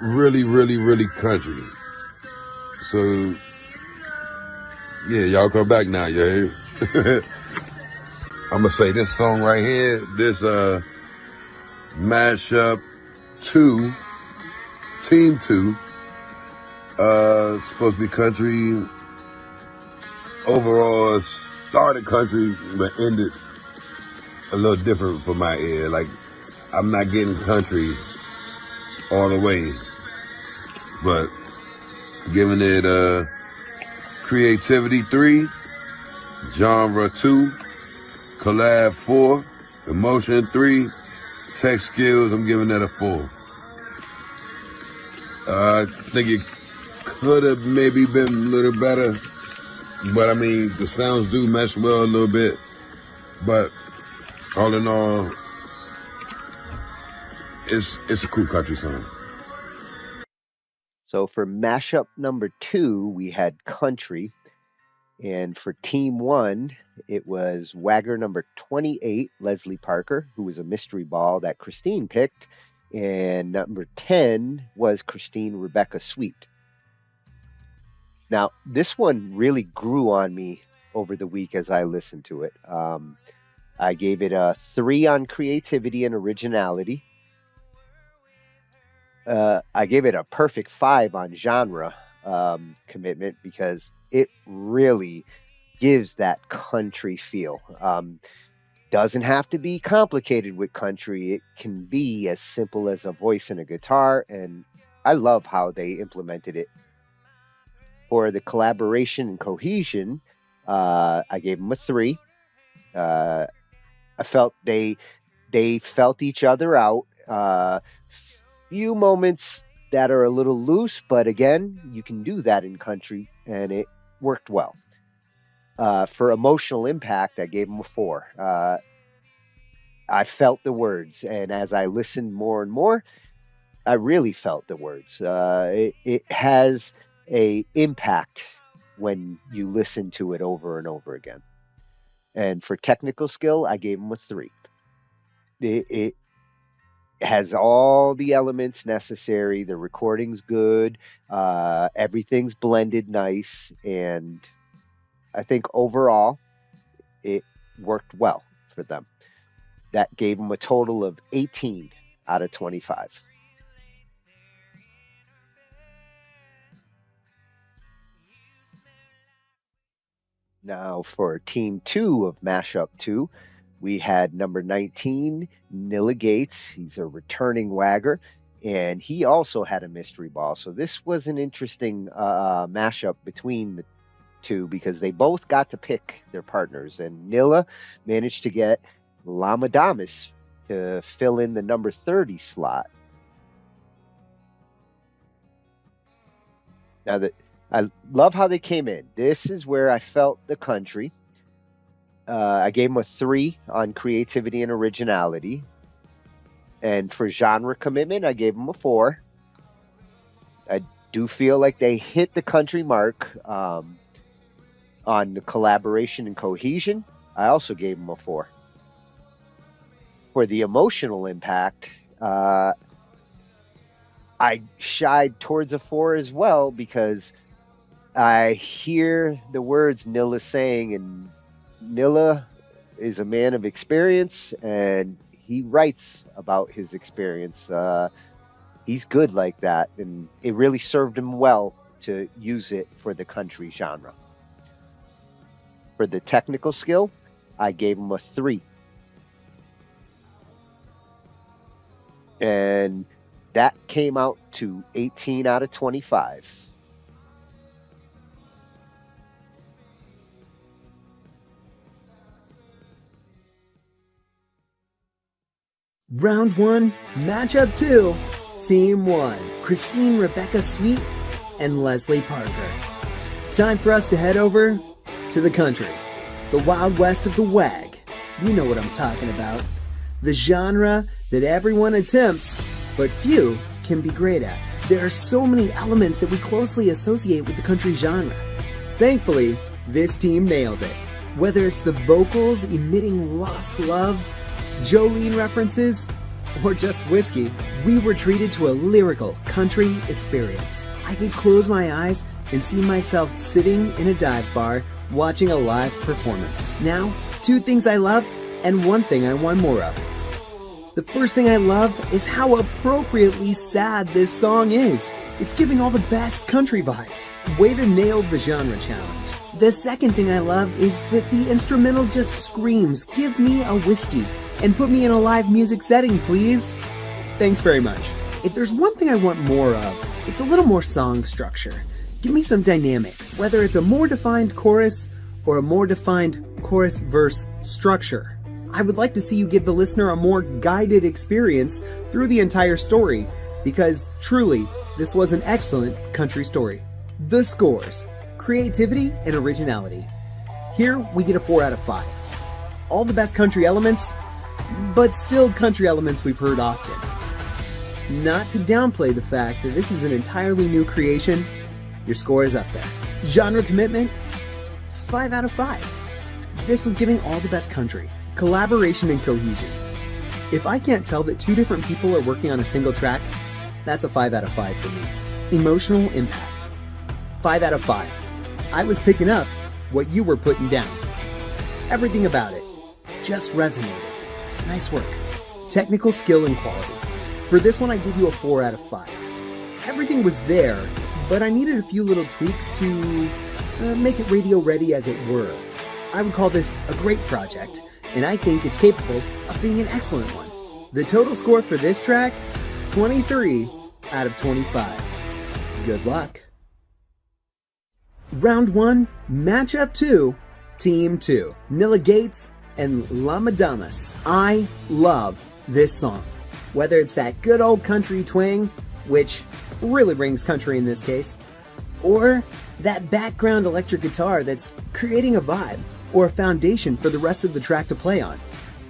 really, really, really country. So, yeah, y'all come back now, yeah. I'm gonna say this song right here, this Mashup 2, Team 2, supposed to be country. Overall, it started country, but ended a little different for my ear. Like, I'm not getting country all the way, but giving it creativity 3, genre 2, collab 4, emotion 3, tech skills, I'm giving that a 4. I think it could have maybe been a little better, but I mean, the sounds do mesh well a little bit. But all in all, it's a cool country song. So for mashup number 2, we had country. And for team 1, it was Wagger number 28, Leslie Parker, who was a mystery ball that Christine picked. And number 10 was Christine Rebecca Sweet. Now, this one really grew on me over the week as I listened to it. I gave it a 3 on creativity and originality. I gave it a perfect 5 on genre commitment because it really gives that country feel. Doesn't have to be complicated with country. It can be as simple as a voice and a guitar, and I love how they implemented it. For the collaboration and cohesion, I gave them a 3. I felt they felt each other out. Few moments that are a little loose, but again, you can do that in country, and it worked well. For emotional impact, I gave them a 4. I felt the words, and as I listened more and more, I really felt the words. It has a impact when you listen to it over and over again. And for technical skill, I gave them a 3. It has all the elements necessary. The recording's good. Everything's blended nice. And I think overall, it worked well for them. That gave them a total of 18 out of 25. Now for team 2 of Mashup 2, we had number 19, NillaGatez. He's a returning wagger, and he also had a mystery ball. So this was an interesting mashup between the two because they both got to pick their partners, and Nilla managed to get Llamadamus to fill in the number 30 slot. Now that I love how they came in. This is where I felt the country. I gave them a 3 on creativity and originality. And for genre commitment, I gave them a 4. I do feel like they hit the country mark on the collaboration and cohesion. I also gave them a 4. For the emotional impact, I shied towards a 4 as well because I hear the words Nilla saying, and Nilla is a man of experience, and he writes about his experience. He's good like that, and it really served him well to use it for the country genre. For the technical skill, I gave him a 3. And that came out to 18 out of 25. Round 1, matchup 2, Team 1, Christine Rebecca Sweet and Leslie Parker. Time for us to head over to the country, the Wild West of the WAG. You know what I'm talking about. The genre that everyone attempts, but few can be great at. There are so many elements that we closely associate with the country genre. Thankfully, this team nailed it. Whether it's the vocals emitting lost love, Jolene references, or just whiskey, we were treated to a lyrical country experience. I could close my eyes and see myself sitting in a dive bar watching a live performance. Now, 2 things I love and 1 thing I want more of. The first thing I love is how appropriately sad this song is. It's giving all the best country vibes. Way to nail the genre challenge. The second thing I love is that the instrumental just screams, "Give me a whiskey and put me in a live music setting, please." Thanks very much. If there's one thing I want more of, it's a little more song structure. Give me some dynamics, whether it's a more defined chorus or a more defined chorus-verse structure. I would like to see you give the listener a more guided experience through the entire story, because truly, This was an excellent country story. The scores: creativity and originality. Here we get a 4 out of 5. All the best country elements, but still country elements we've heard often. Not to downplay the fact that this is an entirely new creation, your score is up there. Genre commitment, 5 out of 5. This was giving all the best country, collaboration and cohesion. If I can't tell that 2 different people are working on a single track, that's a 5 out of 5 for me. Emotional impact, 5 out of 5. I was picking up what you were putting down. Everything about it just resonated. Nice work. Technical skill and quality. For this one, I give you a 4 out of 5. Everything was there, but I needed a few little tweaks to make it radio ready, as it were. I would call this a great project, and I think it's capable of being an excellent one. The total score for this track, 23 out of 25. Good luck. Round 1, matchup 2, team 2. NillaGatez and Llamaadamus. I love this song. Whether it's that good old country twang, which really brings country in this case, or that background electric guitar that's creating a vibe or a foundation for the rest of the track to play on.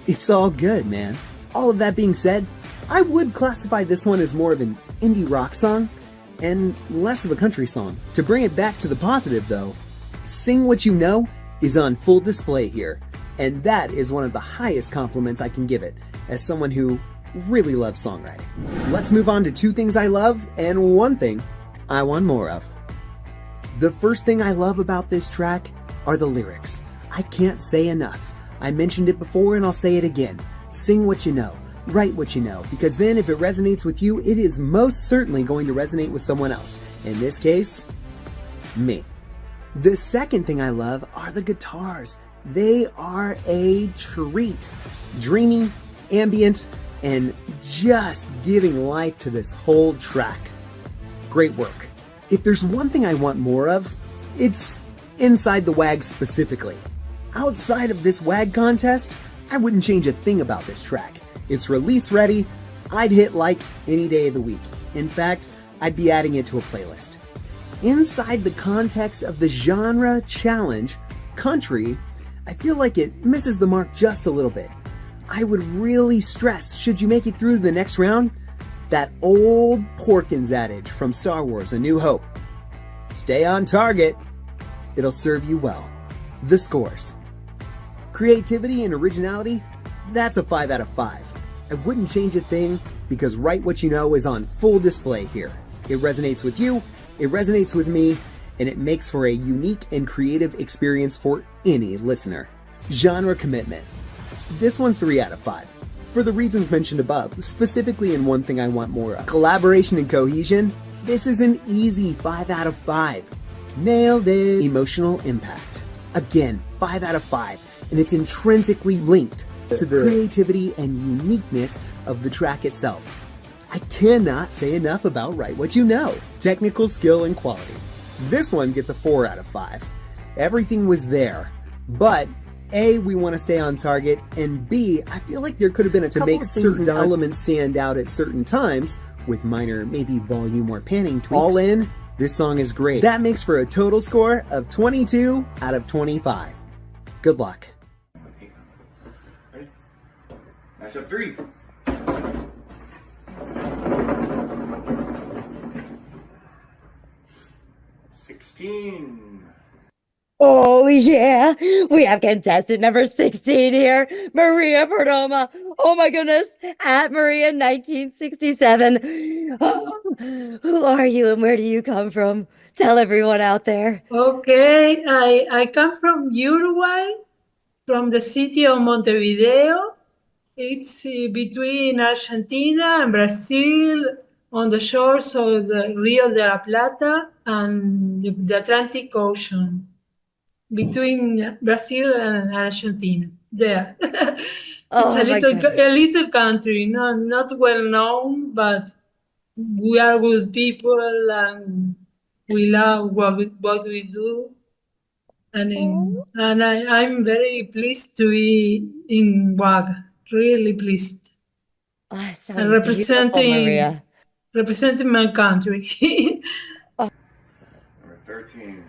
It's all good, man. All of that being said, I would classify this one as more of an indie rock song and less of a country song. To bring it back to the positive though, Sing What You Know is on full display here, and that is one of the highest compliments I can give it as someone who really loves songwriting. Let's move on to 2 things I love and 1 thing I want more of. The first thing I love about this track are the lyrics. I can't say enough. I mentioned it before and I'll say it again. Sing what you know. Write what you know. Because then if it resonates with you, it is most certainly going to resonate with someone else. In this case, me. The second thing I love are the guitars. They are a treat. Dreamy, ambient, and just giving life to this whole track. Great work. If there's one thing I want more of, it's inside the WAG specifically. Outside of this WAG contest, I wouldn't change a thing about this track. It's release ready, I'd hit like any day of the week. In fact, I'd be adding it to a playlist. Inside the context of the genre challenge, country, I feel like it misses the mark just a little bit. I would really stress, should you make it through to the next round, that old Porkins adage from Star Wars: A New Hope. Stay on target. It'll serve you well. The scores. Creativity and originality, that's a 5 out of 5. I wouldn't change a thing because Write What You Know is on full display here. It resonates with you, it resonates with me, and it makes for a unique and creative experience for any listener. Genre commitment. This one's 3 out of 5. For the reasons mentioned above, specifically in One Thing I Want More of. Collaboration and cohesion, this is an easy 5 out of 5. Nailed it. Emotional impact. Again, 5 out of 5. And it's intrinsically linked to the creativity and uniqueness of the track itself. I cannot say enough about Write What You Know. Technical skill and quality. This one gets a 4 out of 5. Everything was there, but A, we want to stay on target, and B, I feel like there could have been a couple to make certain elements stand out at certain times, with minor, maybe volume or panning tweaks. All in, this song is great. That makes for a total score of 22 out of 25. Good luck. Ready? Mashup 3. Oh yeah, we have contestant number 16 here, Maria Perdomo. Oh my goodness, at Maria 1967. Who are you and where do you come from? Tell everyone out there. Okay, I come from Uruguay, from the city of Montevideo. It's between Argentina and Brazil, on the shores of the Rio de la Plata and the Atlantic Ocean, between Brazil and Argentina. There. Oh, It's a little country, not well known, but we are good people and we love what we do. And I'm very pleased to be in WAG, really pleased. Oh, And sounds beautiful, Maria. representing my country. Number 13.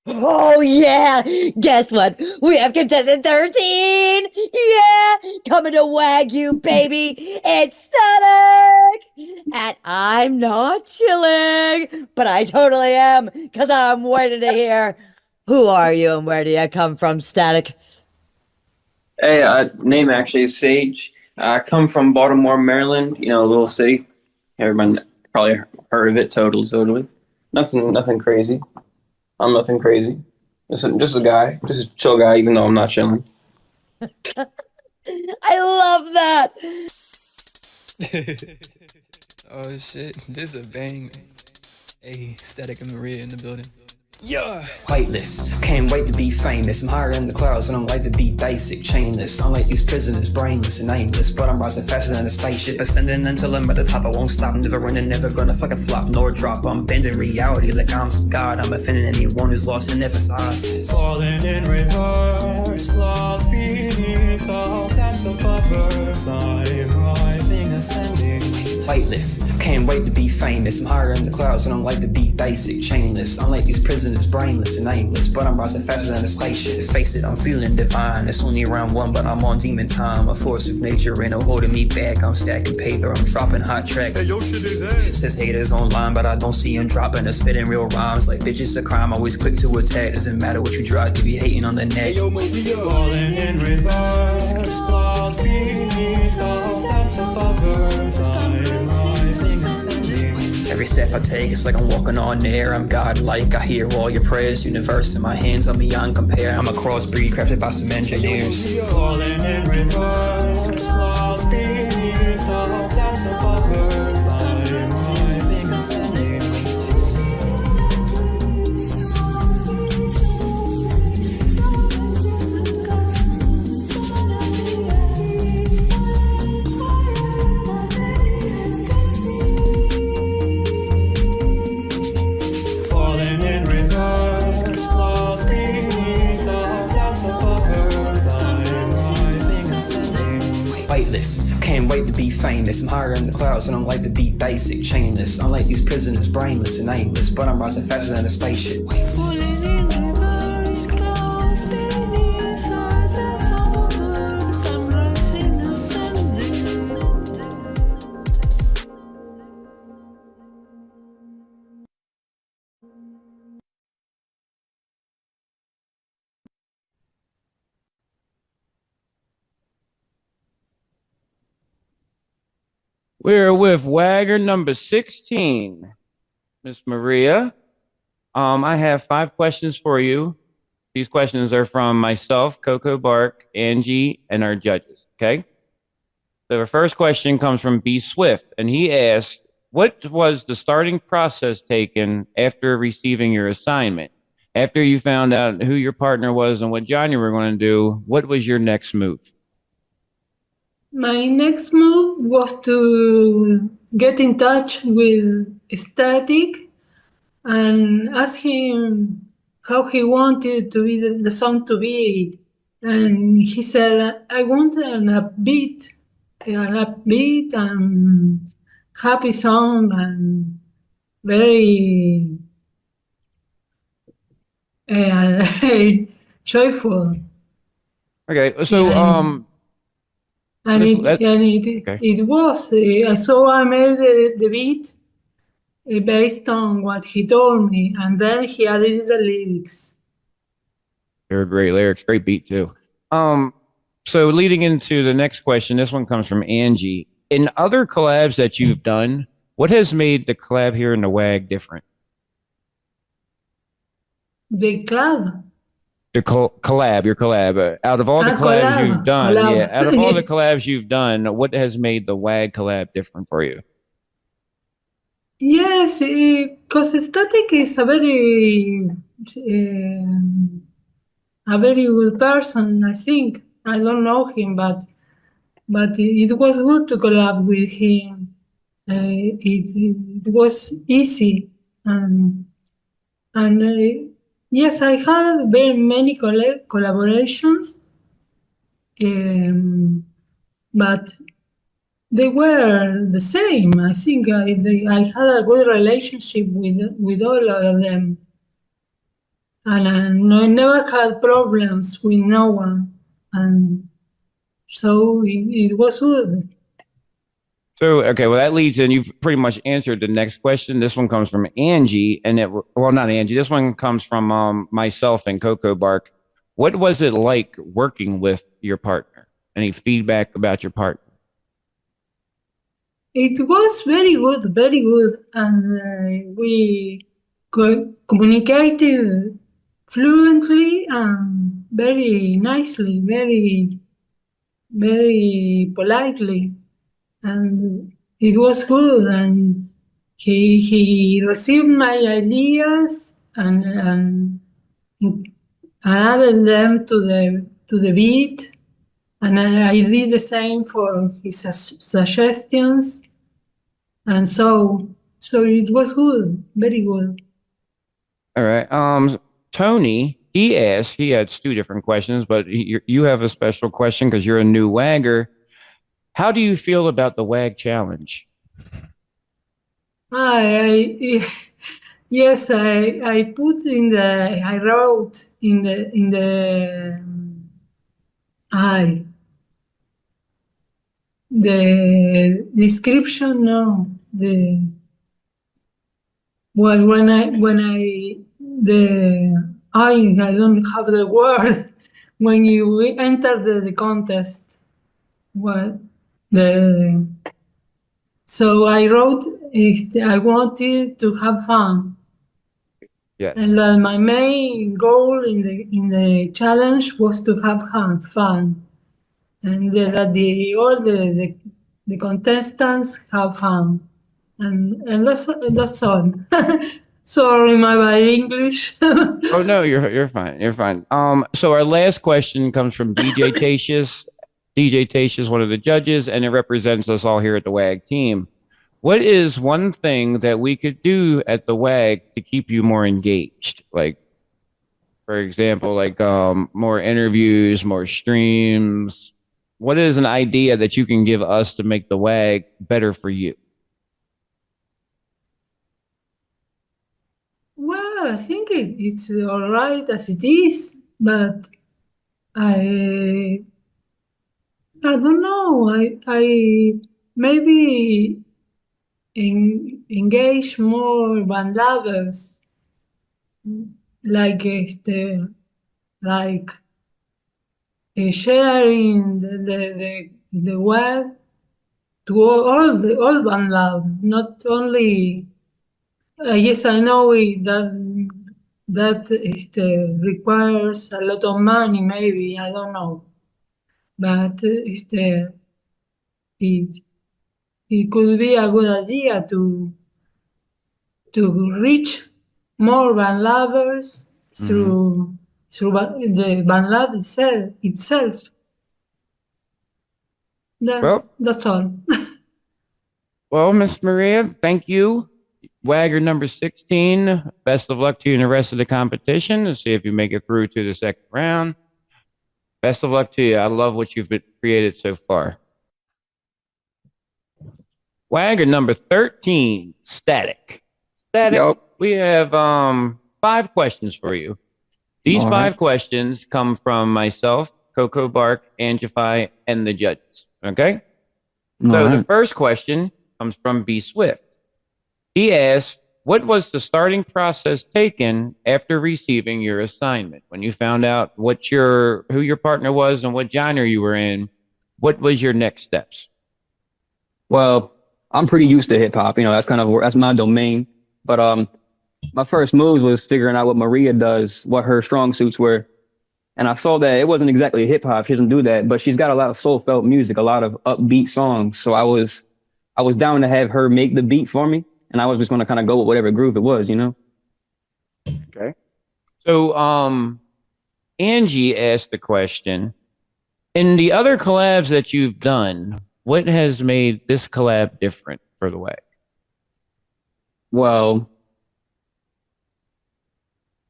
Oh, yeah. Guess what? We have contestant 13. Yeah. Coming to Wagyu, baby. It's Static. And I'm not chilling, but I totally am because I'm waiting to hear who are you and where do you come from, Static? Hey, name actually is Sage. I come from Baltimore, Maryland. You know, a little city. Everyone probably heard of it. Totally. Nothing crazy. I'm nothing crazy. Just a guy, just a chill guy. Even though I'm not chilling. I love that. Oh shit, this is a bang. Hey, Static and Maria in the building. Yeah! Weightless, can't wait to be famous. I'm higher in the clouds and I'm like to be basic, chainless. Unlike these prisoners, brainless and aimless. But I'm rising faster than a spaceship, ascending until I'm at the top. I won't stop, never running, never gonna fucking flop nor drop. I'm bending reality like I'm God. I'm offending anyone who's lost and never saw it. Falling in reverse, clouds beneath, all dance above earth. I'm rising, ascending. Weightless, can't wait to be famous. I'm higher in the clouds and I'm like to be basic, chainless. Unlike these prisoners, brainless and aimless. But I'm rising faster than a spaceship. Face it, I'm feeling divine. It's only round one, but I'm on demon time. A force of nature ain't no holding me back. I'm stacking paper, I'm dropping hot tracks. Hey, yo, shit is ass. Says haters online, but I don't see them dropping or spitting real rhymes. Like bitches a crime, always quick to attack. Doesn't matter what you try, to be hating on the neck. Hey, yo, falling in reverse, clouds beneath, all dance above earth. I'm rising, ascending. Every step I take, it's like I'm walking on air. I'm godlike, I hear all your prayers. Universe in my hands, I'm beyond compare. I'm a crossbreed crafted by some engineers. Falling in reverse, clouds beneath, all dance above earth. I'm rising, ascending. Weightless, can't wait to be famous. I'm higher in the clouds and I'm like to be basic, chainless. Unlike these prisoners, brainless and aimless. But I'm rising faster than a spaceship. Falling in reverse, clouds beneath, all dance above earth. I'm rising, ascending. We're with Wagger number 16, Miss Maria. I have 5 questions for you. These questions are from myself, Coco Bark, Angie, and our judges, okay? The first question comes from B. Swift, and he asked, what was the starting process taken after receiving your assignment? After you found out who your partner was and what genre you were going to do, what was your next move? My next move was to get in touch with Static and ask him how he wanted to be the song to be. And he said, I want an upbeat and happy song and very joyful. Okay, so And okay. it was. So I made the beat based on what he told me, and then he added the lyrics. They're great lyrics, great beat too. So leading into the next question, this one comes from Angie. In other collabs that you've done, what has made the collab here in the WAG different? The club. Your collab. Out of all the collabs you've done, out of all the collabs you've done, what has made the WAG collab different for you? Yes, because Static is a very good person. I think I don't know him, but it was good to collab with him. It was easy and. Yes, I had very many collaborations, but they were the same. I think I had a good relationship with all of them, and I never had problems with no one, and so it was good. So, okay, well, that leads in. You've pretty much answered the next question. This one comes from Angie, and well, not Angie. This one comes from myself and Coco Bark. What was it like working with your partner? Any feedback about your partner? It was very good, and we communicated fluently and very nicely, very politely, and it was good. And he received my ideas and added them to the beat, and I did the same for his suggestions, and so it was good, very good. All right. Tony, he asked. He had two different questions, but you have a special question because you're a new wagger. How do you feel about the WAG challenge? Yes, I put I wrote in the description, no, when I I don't have the word when you enter the contest, what the so I wrote I wanted to have fun. Yes. And my main goal in the challenge was to have fun, and that all the contestants have fun, and that's all. Sorry, my bad English. Oh no, you're fine. You're fine. So our last question comes from DeeJ Tatius. DeeJ Tatius, one of the judges, and it represents us all here at the WAG team. What is one thing that we could do at the WAG to keep you more engaged? Like, for example, like more interviews, more streams. What is an idea that you can give us to make the WAG better for you? Well, I think it's all right as it is, but I don't know. I maybe engage more band lovers, like sharing the web to all band love, not only. Yes, I know that requires a lot of money. Maybe I don't know, but it could be a good idea to reach more band lovers through the band lab itself. That's all. Well, Miss Maria, thank you. Wagger number 16. Best of luck to you in the rest of the competition and see if you make it through to the second round. Best of luck to you. I love what you've created so far. Wagger number 13, Static. Static, yep. We have 5 questions for you. These 5 questions come from myself, Coco Bark, Angified, and the judges. Okay? So the first question comes from B Swift. He asks, what was the starting process taken after receiving your assignment? When you found out who your partner was and what genre you were in, what was your next steps? Well, I'm pretty used to hip hop, that's my domain. But my first moves was figuring out what Maria does, what her strong suits were. And I saw that it wasn't exactly hip hop. She doesn't do that, but she's got a lot of soul felt music, a lot of upbeat songs. So I was down to have her make the beat for me. And I was just going to kind of go with whatever groove it was, Okay. So Angie asked the question, in the other collabs that you've done, what has made this collab different for the WAG? Well,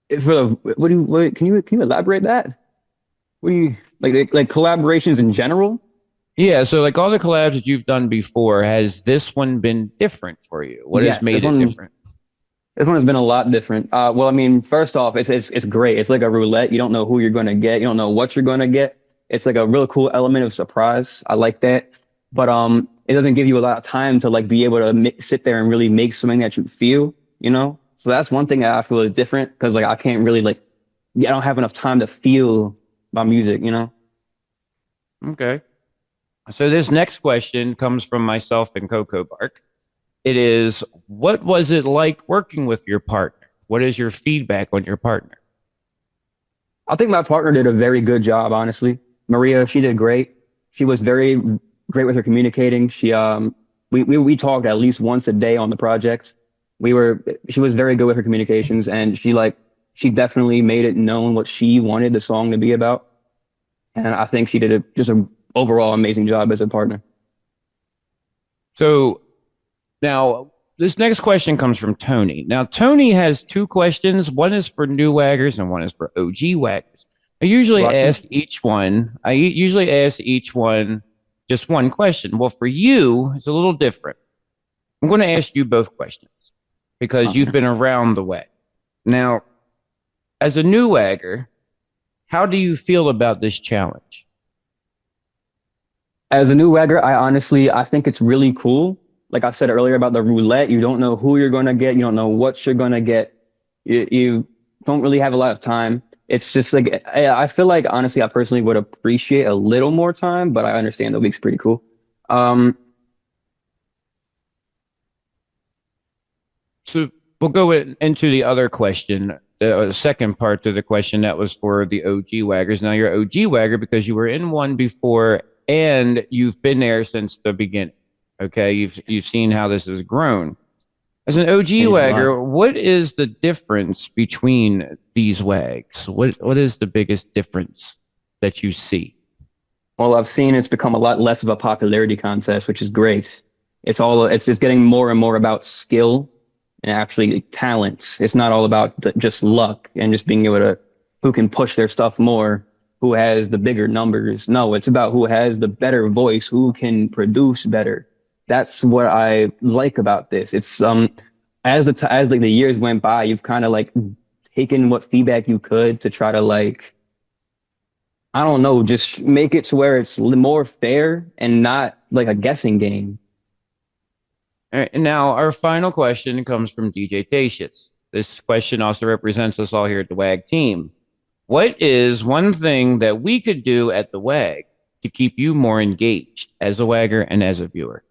can you elaborate that? What do you like collaborations in general? Yeah, so like all the collabs that you've done before, has this one been different for you? What has made it different? This one has been a lot different. Well, I mean, first off, it's great. It's like a roulette. You don't know who you're going to get. You don't know what you're going to get. It's like a real cool element of surprise. I like that. But it doesn't give you a lot of time to like be able to sit there and really make something that you feel, you know? So that's one thing that I feel is different because like I can't really I don't have enough time to feel my music, you know? Okay. So this next question comes from myself and Coco Bark. It is, what was it like working with your partner? What is your feedback on your partner? I think my partner did a very good job, honestly. Maria, she did great. She was very great with her communicating. She we talked at least once a day on the project. She was very good with her communications, and she definitely made it known what she wanted the song to be about. And I think she did just an overall amazing job as a partner. So now this next question comes from Tony. Now Tony has two questions. One is for new waggers and one is for OG waggers. I usually ask each one just one question. Well, for you, it's a little different. I'm going to ask you both questions because you've been around the WAG. Now, as a new wagger, how do you feel about this challenge? As a new wagger, I think it's really cool. Like I said earlier about the roulette, you don't know who you're going to get. You don't know what you're going to get. You don't really have a lot of time. It's just like, I feel like, honestly, I personally would appreciate a little more time, but I understand the week's pretty cool. So we'll go into the other question, the second part to the question that was for the OG waggers. Now you're OG wagger because you were in one before and you've been there since the beginning. Okay, you've seen how this has grown. As an OG wagger, what is the difference between these wags? What is the biggest difference that you see? Well, I've seen it's become a lot less of a popularity contest, which is great. It's just getting more and more about skill and actually talent. It's not all about just luck and just being able to who can push their stuff more, who has the bigger numbers. No, it's about who has the better voice, who can produce better. That's what I like about this. It's as the years went by, you've kind of like taken what feedback you could to try to like, I don't know, just make it to where it's more fair and not like a guessing game. All right, and now our final question comes from DJ Tatius. This question also represents us all here at the WAG team. What is one thing that we could do at the WAG to keep you more engaged as a wagger and as a viewer?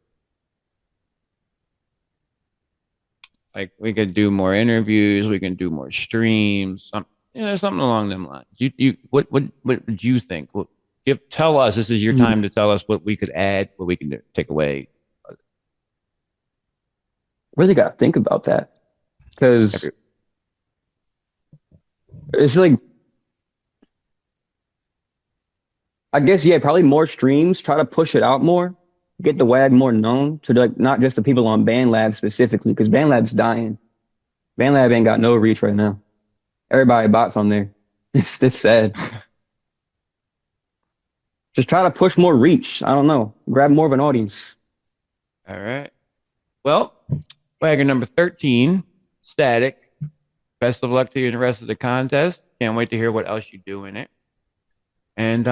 Like we could do more interviews, we can do more streams, something along them lines. What would you think? Tell us. This is your time to tell us what we could add, what we can take away. Really got to think about that because it's like, I guess, yeah, probably more streams. Try to push it out more. Get the WAG more known to like not just the people on BandLab specifically, because BandLab's dying. BandLab ain't got no reach right now. Everybody bots on there. It's sad. Just try to push more reach. I don't know. Grab more of an audience. All right. Well, wagger number 13, Static. Best of luck to you in the rest of the contest. Can't wait to hear what else you do in it. And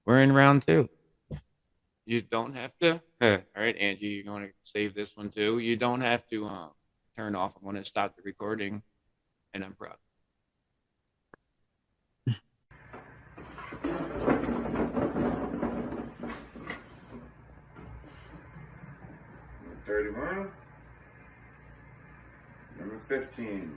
we're in round 2. You don't have to. All right, Angie, you're going to save this one too. You don't have to turn off. I'm going to stop the recording, and I'm proud. $31. Number 15.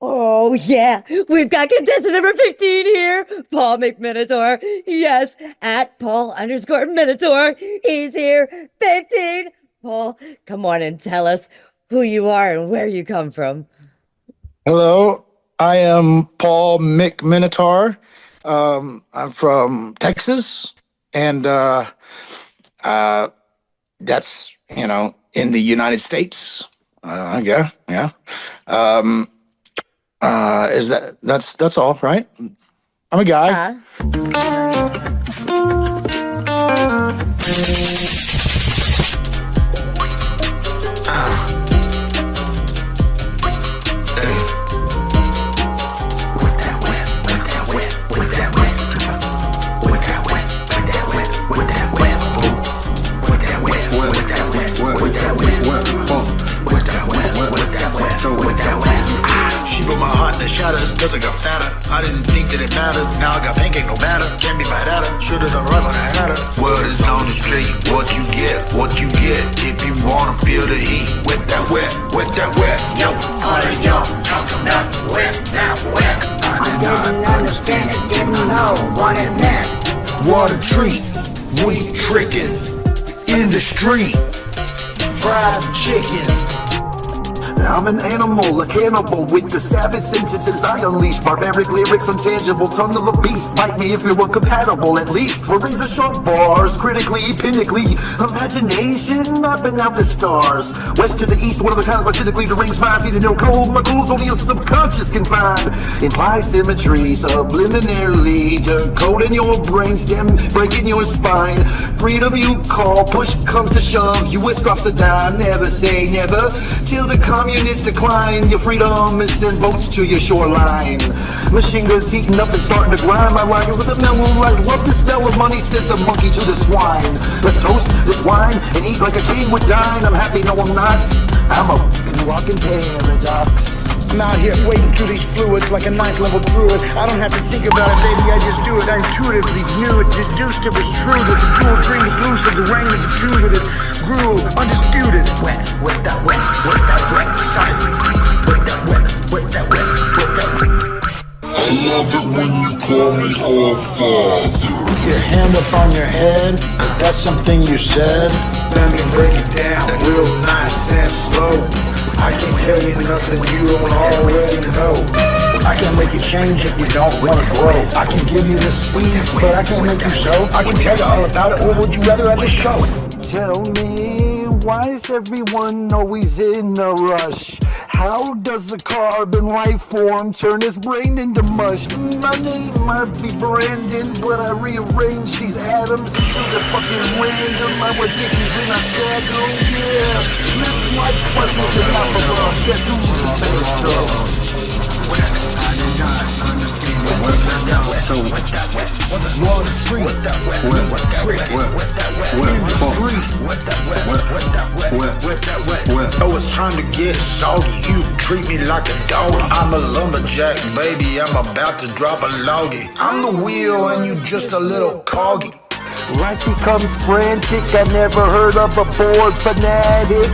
Oh, yeah. We've got contestant number 15 here, Paul McMinotaur. Yes, at Paul_Minotaur. He's here. 15. Paul, come on and tell us who you are and where you come from. Hello, I am Paul McMinotaur. I'm from Texas, and that's, in the United States. Yeah. That's all, right? I'm a guy. Cause I got fatter. I didn't think that it mattered. Now I got pancake, no matter. Can't be mad at her. Should've done right when I had her. Word is on the street. What you get, what you get. If you wanna feel the heat, wet that wet, wet that wet. Yo, yo, talk about wet that wet. I didn't understand it, didn't know what it meant. What a treat, we trickin' in the street. Fried chicken. I'm an animal, a cannibal with the savage sentences I unleash. Barbaric lyrics, untangible, tongue of a beast. Bite me if you're incompatible, at least. For razor sharp bars, critically, pinnacly. Imagination, mapping out the stars. West to the east, one of the kinds of cynically deranged mind. Feeding no cold, my goals only a subconscious can find. Imply symmetry, subliminarily. Decoding your brainstem, breaking your spine. Freedom you call, push comes to shove. US drops the dime, never say never. Till the communists decline, your freedom is send boats to your shoreline. Machine guns heating up and starting to grind. My rhyming with a mellow light. Love the smell of money, sends a monkey to the swine. Let's toast this wine and eat like a king would dine. I'm happy, no I'm not. I'm a walking paradox. I'm out here wading through these fluids like a ninth level druid. I don't have to think about it, baby, I just do it. I intuitively knew it, deduced it was true. That the dual dream is lucid, the rain is a tune that it grew, undisputed. Wet, wet that wet, wet that wet, sorry. Wet that wet, wet that wet, wet that wet. I love it when you call me all father. Your hand up on your head, if that's something you said. Let me break it down real nice and slow. I can't tell you nothing you don't already know. I can't make you change if you don't want to grow. I can give you the seeds, but I can't make you sow. I can tell you all about it, or would you rather have the show? Tell me, why is everyone always in a rush? How does a carbon life form turn his brain into mush? My name might be Brandon, but I rearrange these atoms into the fucking random. I'm ridiculous and I said, oh yeah. Live like fucking the alphabet. Guess who's the best? One tree, oh, it's time to get soggy. You treat me like a dog. I'm a lumberjack, baby. I'm about to drop a loggy. I'm the wheel and you just a little coggy. Life becomes frantic. I never heard of a bored fanatic.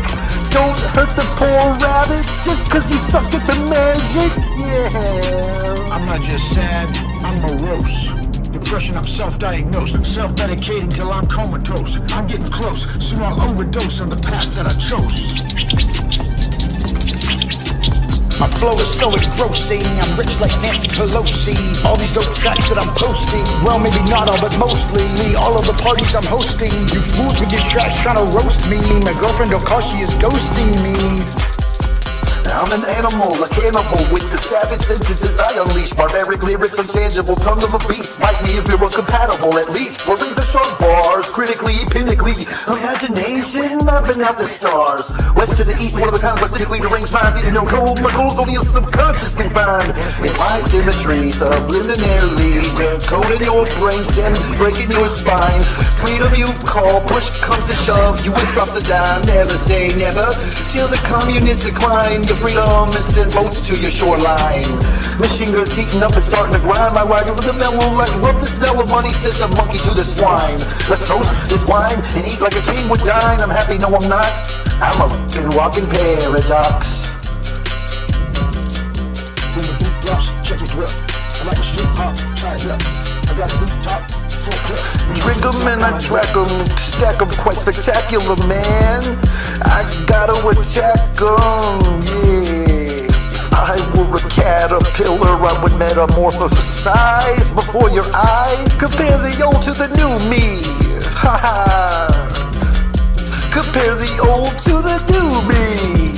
Don't hurt the poor rabbit just cause he sucked at the magic. Yeah. I'm not just sad, I'm morose. Depression, I'm self-diagnosed. Self-medicating till I'm comatose. I'm getting close, soon I'll overdose on the path that I chose. My flow is so engrossing, I'm rich like Nancy Pelosi. All these dope tracks that I'm posting, well maybe not all but mostly all of the parties I'm hosting. You fools with your tracks trying to roast me. My girlfriend don't call, she is ghosting me. I'm an animal, a cannibal with the savage sentences I unleash. Barbaric lyrics, untangible, tongue of a beast. Bite me if you're incompatible, at least. For razor sharp bars, critically, pinnacly. Imagination, mapping out the stars. West to the east, one of the kinds of cynically deranged mind. Feeding no cold, my goals only a subconscious can find. Imply symmetry, subliminarily. Decoding your brainstem, breaking your spine. Freedom you call, push comes to shove. You will stop the dime, never say never. Till the communists decline. Your freedom and send boats to your shoreline. Machine guns heating up and starting to grind. My wagon with a mellow light. Love the smell of money, sends a monkey to the swine. Let's toast this wine and eat like a king would dine. I'm happy, no I'm not. I'm a walking paradox. When the beat drops, check it drip. I like a street pop, try it up. I got a beat top, full clip. Drink 'em and I track 'em, stack 'em quite spectacular, man. I gotta attack 'em, yeah. I were a caterpillar, I would metamorphosize before your eyes. Compare the old to the new me, ha ha. Compare the old to the new me.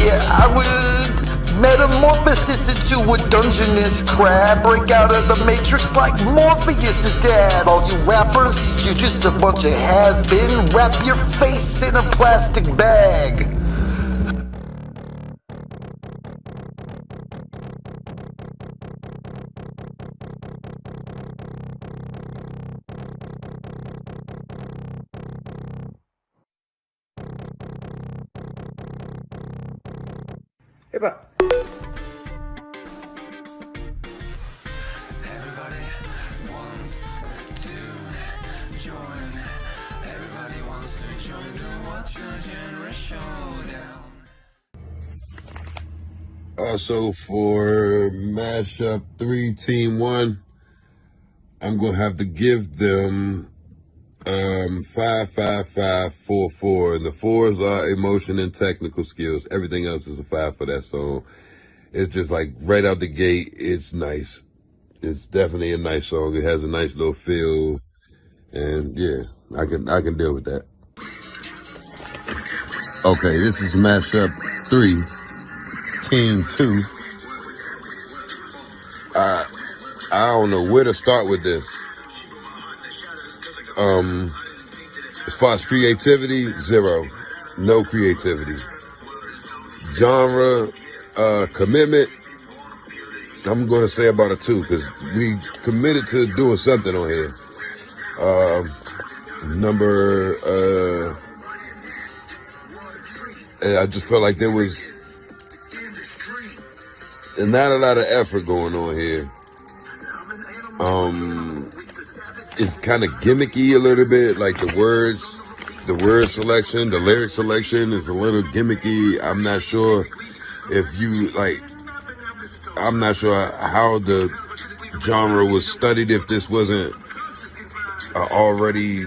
Yeah, I would Metamorphosis into a dungeonist crab. Break out of the matrix like Morpheus' dad. All you rappers, you're just a bunch of has-been. Wrap your face in a plastic bag. Hip hop. Everybody wants to join. Everybody wants to join the Watch Your Genre Showdown. So for Mashup 3, Team 1, I'm going to have to give them 5, 5, 5, 4, 4. And the 4s are emotion and technical skills. Everything else is a 5 for that song. It's just like right out the gate, it's nice. It's definitely a nice song. It has a nice little feel. And yeah, I can deal with that. Okay, this is Mashup 3, Team 2. I don't know where to start with this. As far as creativity, 0. No creativity. Genre, commitment, I'm going to say about a 2 because we committed to doing something on here. I just felt like there was not a lot of effort going on here. It's kind of gimmicky a little bit, like the word selection, the lyric selection is a little gimmicky. I'm not sure how the genre was studied if this wasn't an already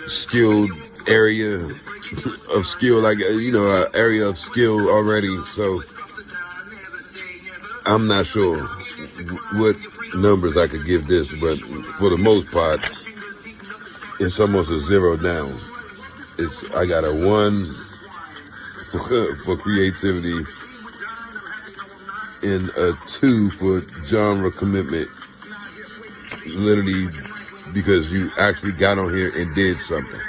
skilled area of skill, like, an area of skill already. So I'm not sure what numbers I could give this, but for the most part, it's almost a 0 down. I got a 1 for creativity and a 2 for genre commitment. Literally, because you actually got on here and did something.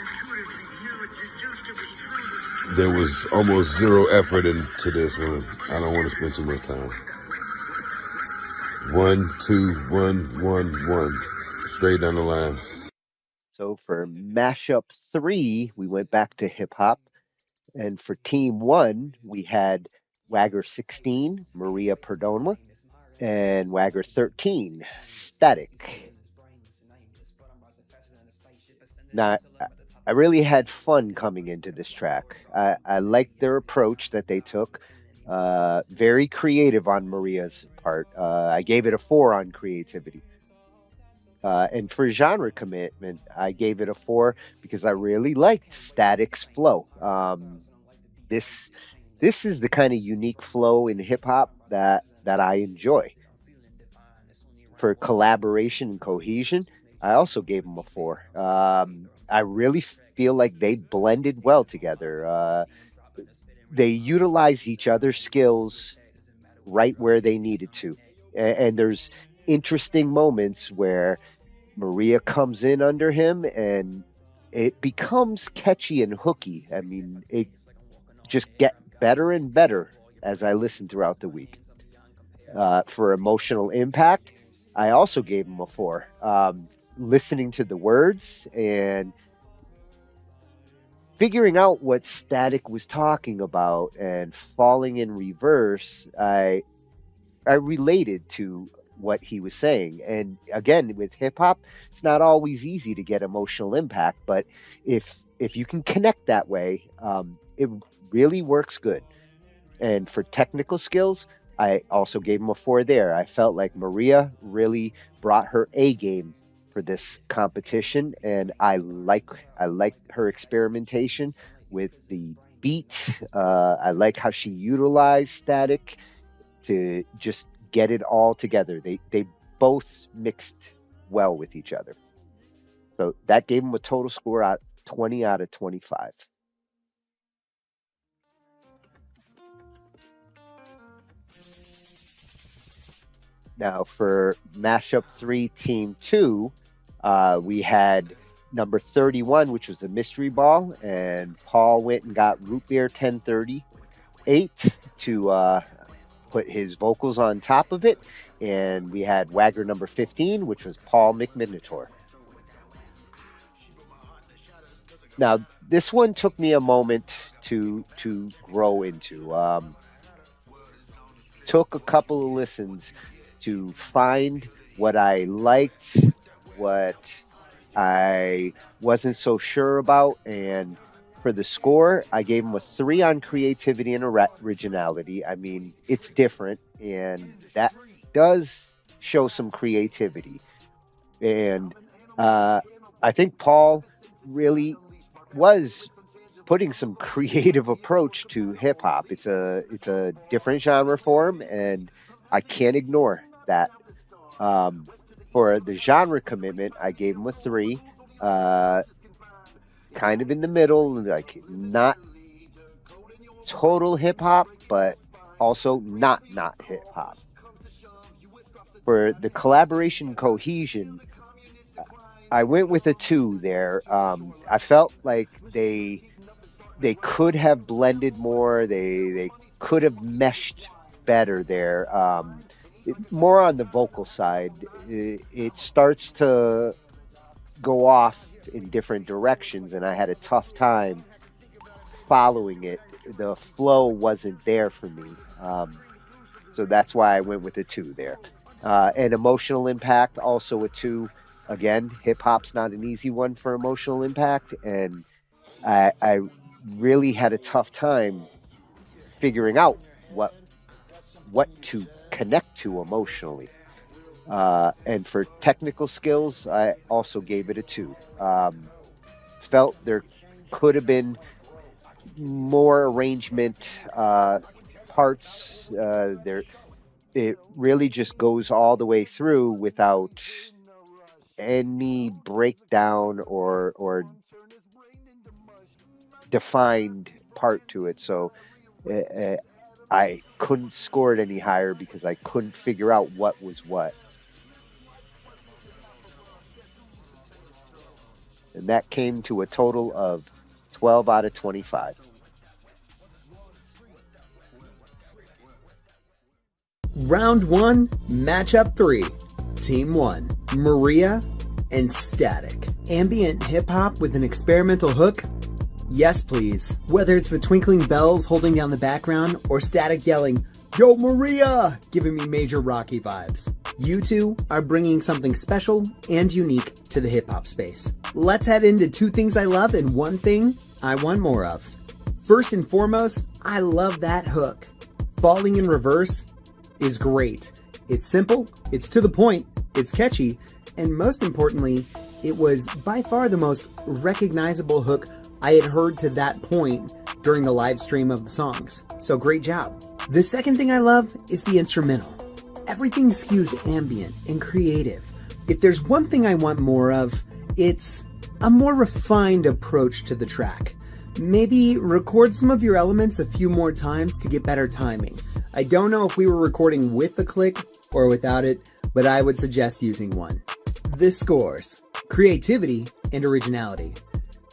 There was almost 0 effort into this one. I don't want to spend too much time. 1, 2, 1, 1, 1. Straight down the line. So for Mashup 3, we went back to hip hop. And for Team 1, we had Wagger 16, Maria Perdomo, and Wagger 13, Static. Now, I really had fun coming into this track. I liked their approach that they took. Very creative on Maria's part. I gave it a 4 on creativity. And for genre commitment, I gave it a 4 because I really liked Static's flow. This is the kind of unique flow in hip hop that I enjoy. For collaboration and cohesion, I also gave them a 4. I really feel like they blended well together. They utilized each other's skills right where they needed to. And there's interesting moments where Maria comes in under him and it becomes catchy and hooky. I mean, it just get better and better as I listen throughout the week. For emotional impact, I also gave him a 4. Listening to the words and figuring out what Static was talking about and falling in reverse, I related to what he was saying. And again, with hip hop, it's not always easy to get emotional impact, but if you can connect that way, it really works good. And for technical skills, I also gave him a 4 there. I felt like Maria really brought her A game for this competition, and I like her experimentation with the beat. I like how she utilized Static to just get it all together. They both mixed well with each other. So that gave him a total score out 20 out of 25. Now for Mashup 3 Team 2, we had number 31, which was a mystery ball, and Paul went and got Root Beer 1038 to put his vocals on top of it. And we had Wagger number 15, which was Paul McMinotaur. Now, this one took me a moment to grow into. Took a couple of listens to find what I liked, what I wasn't so sure about, and for the score, I gave him a 3 on creativity and originality. I mean, it's different, and that does show some creativity. And I think Paul really was putting some creative approach to hip hop. It's a different genre form, and I can't ignore that. For the genre commitment, I gave him a 3. Kind of in the middle, like not total hip hop, but also not hip hop. For the collaboration cohesion, I went with a 2 there. I felt like they could have blended more. They could have meshed better there. More on the vocal side, it starts to go off in different directions, and I had a tough time following it. The flow wasn't there for me, so that's why I went with a 2 there. And emotional impact, also a 2. Again, hip hop's not an easy one for emotional impact, and I really had a tough time figuring out what to connect to emotionally. And for technical skills, I also gave it a 2. Felt there could have been more arrangement parts. It really just goes all the way through without any breakdown or defined part to it. So I couldn't score it any higher because I couldn't figure out what was what. And that came to a total of 12 out of 25. Round 1, matchup 3. Team 1, Maria and Static. Ambient hip-hop with an experimental hook? Yes, please. Whether it's the twinkling bells holding down the background or Static yelling, "Yo, Maria!" giving me major Rocky vibes. You two are bringing something special and unique to the hip-hop space. Let's head into 2 things I love and 1 thing I want more of. First and foremost, I love that hook. Falling in reverse is great. It's simple, it's to the point, it's catchy, and most importantly, it was by far the most recognizable hook I had heard to that point during the live stream of the songs. So great job. The second thing I love is the instrumental. Everything skews ambient and creative. If there's one thing I want more of, it's a more refined approach to the track. Maybe record some of your elements a few more times to get better timing. I don't know if we were recording with the click or without it, but I would suggest using one. The scores, creativity and originality.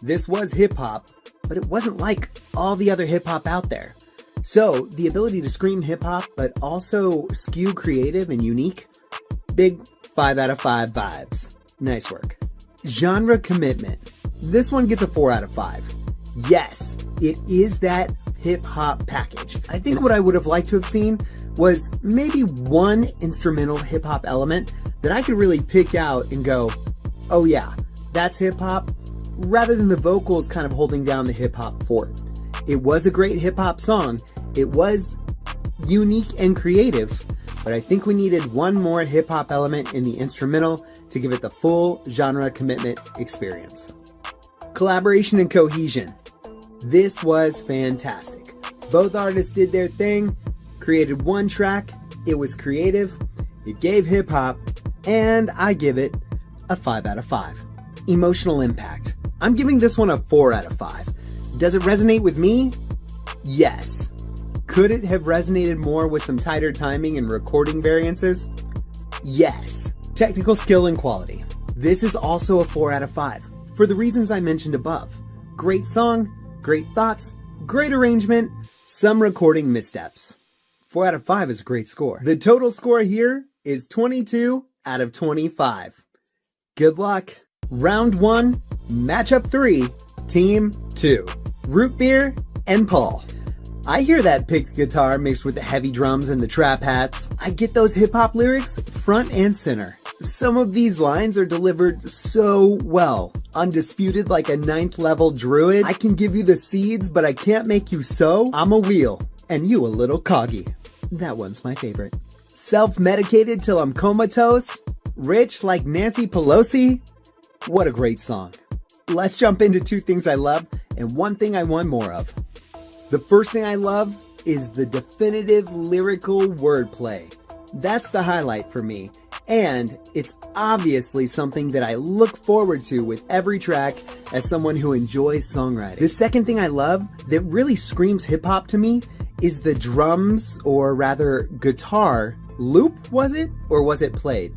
This was hip hop, but it wasn't like all the other hip hop out there. So the ability to scream hip hop, but also skew creative and unique, big 5 out of 5 vibes. Nice work. Genre commitment. This one gets a 4 out of 5. Yes, it is that hip hop package. I think what I would have liked to have seen was maybe one instrumental hip hop element that I could really pick out and go, oh yeah, that's hip hop, rather than the vocals kind of holding down the hip hop fort. It was a great hip hop song. It was unique and creative, but I think we needed one more hip hop element in the instrumental to give it the full genre commitment experience. Collaboration and cohesion. This was fantastic. Both artists did their thing, created one track, it was creative, it gave hip hop, and I give it a 5 out of 5. Emotional impact. I'm giving this one a 4 out of 5. Does it resonate with me? Yes. Could it have resonated more with some tighter timing and recording variances? Yes, technical skill and quality. This is also a 4 out of 5, for the reasons I mentioned above. Great song, great thoughts, great arrangement, some recording missteps. 4 out of 5 is a great score. The total score here is 22 out of 25. Good luck. Round 1, matchup 3, team 2. Root Beer and Paul. I hear that picked guitar mixed with the heavy drums and the trap hats. I get those hip-hop lyrics front and center. Some of these lines are delivered so well. Undisputed like a 9th level druid. I can give you the seeds, but I can't make you sow. I'm a wheel, and you a little coggy. That one's my favorite. Self-medicated till I'm comatose. Rich like Nancy Pelosi. What a great song. Let's jump into 2 things I love and 1 thing I want more of. The first thing I love is the definitive lyrical wordplay. That's the highlight for me, and it's obviously something that I look forward to with every track as someone who enjoys songwriting. The second thing I love that really screams hip-hop to me is the drums, or rather guitar, loop, was it? Or was it played?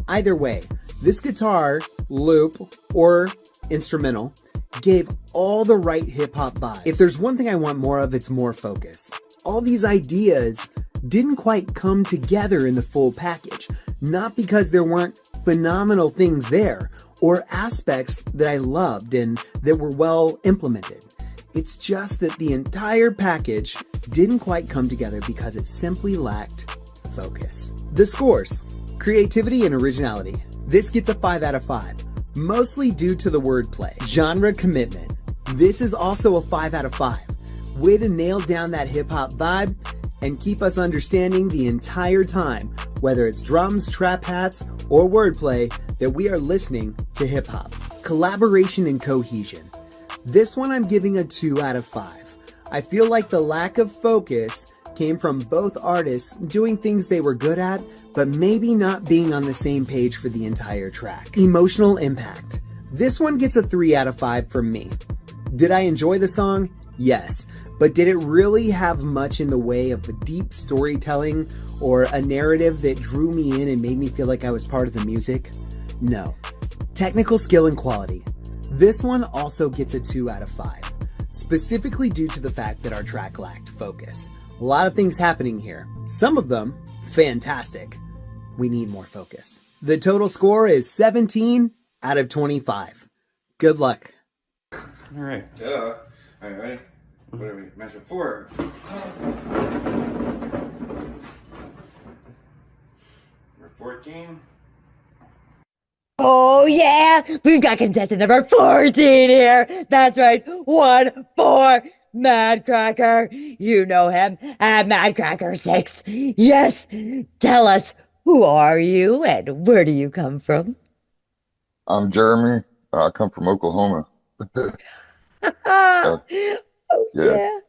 Either way, this guitar, loop, or instrumental gave all the right hip-hop vibes. If there's one thing I want more of, it's more focus. All these ideas didn't quite come together in the full package, not because there weren't phenomenal things there or aspects that I loved and that were well implemented. It's just that the entire package didn't quite come together because it simply lacked focus. The scores: creativity and originality. This gets a 5 out of 5. Mostly due to the wordplay. Genre commitment. This is also a 5 out of 5. Way to nail down that hip-hop vibe and keep us understanding the entire time, whether it's drums, trap hats, or wordplay, that we are listening to hip-hop. Collaboration and cohesion. This one I'm giving a 2 out of 5. I feel like the lack of focus came from both artists doing things they were good at, but maybe not being on the same page for the entire track. Emotional impact. This one gets a 3 out of 5 from me. Did I enjoy the song? Yes. But did it really have much in the way of a deep storytelling or a narrative that drew me in and made me feel like I was part of the music? No. Technical skill and quality. This one also gets a 2 out of 5, specifically due to the fact that our track lacked focus. A lot of things happening here. Some of them, fantastic. We need more focus. The total score is 17 out of 25. Good luck. All right. All right, ready? What are we? Mashup 4. Number 14. Oh yeah, we've got contestant number 14 here. That's right, 1-4. Mad Cracker, you know him, Mad Cracker 6. Yes, tell us, who are you and where do you come from? I'm Jeremy. I come from Oklahoma. Oh yeah.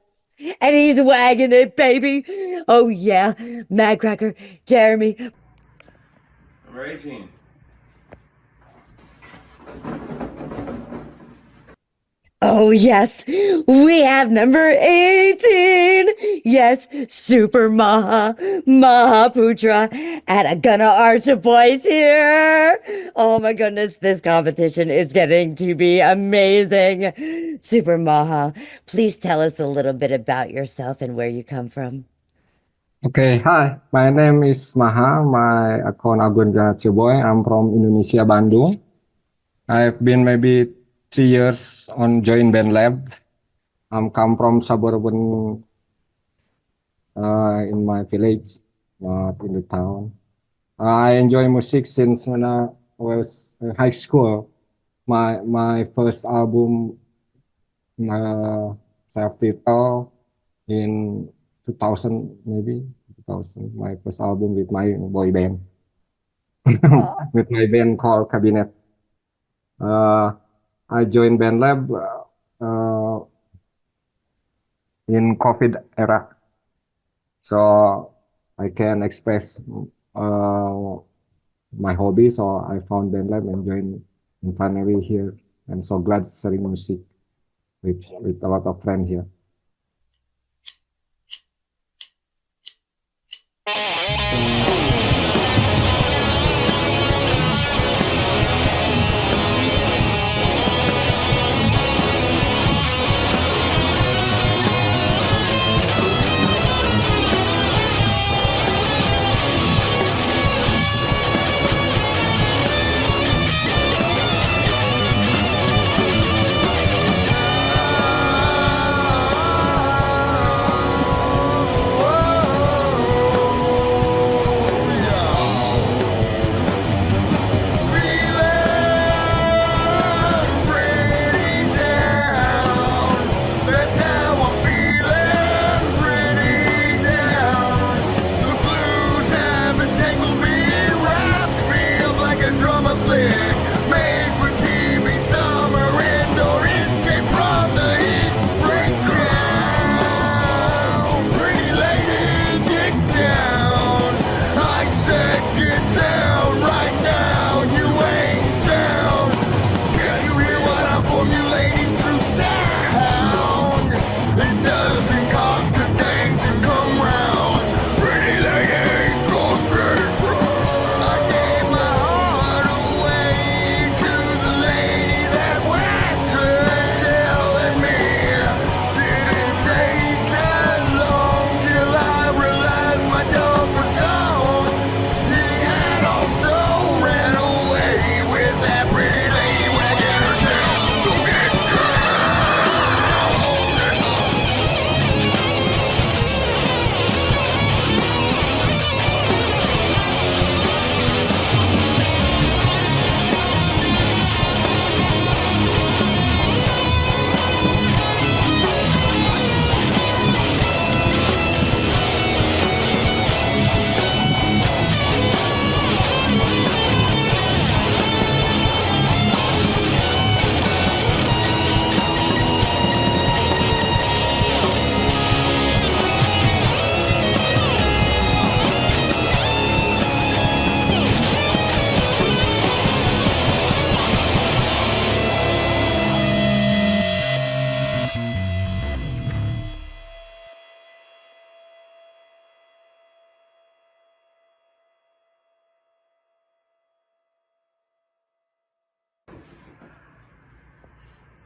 And he's wagging it, baby. Oh yeah, Mad Cracker, Jeremy. Number 18. Oh yes, we have number 18. Yes, Super Mahaputra and agunarcheboi here. Oh my goodness, this competition is getting to be amazing. Super Maha, please tell us a little bit about yourself and where you come from. Okay, hi, my name is Maha. My account agunarcheboi. I'm from Indonesia, Bandung. I've been maybe 3 years on Join Band Lab. I'm come from suburban in my village, not in the town. I enjoy music since when I was in high school. My first album, self-titled in 2000 maybe, 2000. My first album with my boy band, with my band called Cabinet. I joined Band Lab in COVID era, so I can express my hobby. So I found Band Lab and joined, and finally here, and so glad sharing music with a lot of friends here.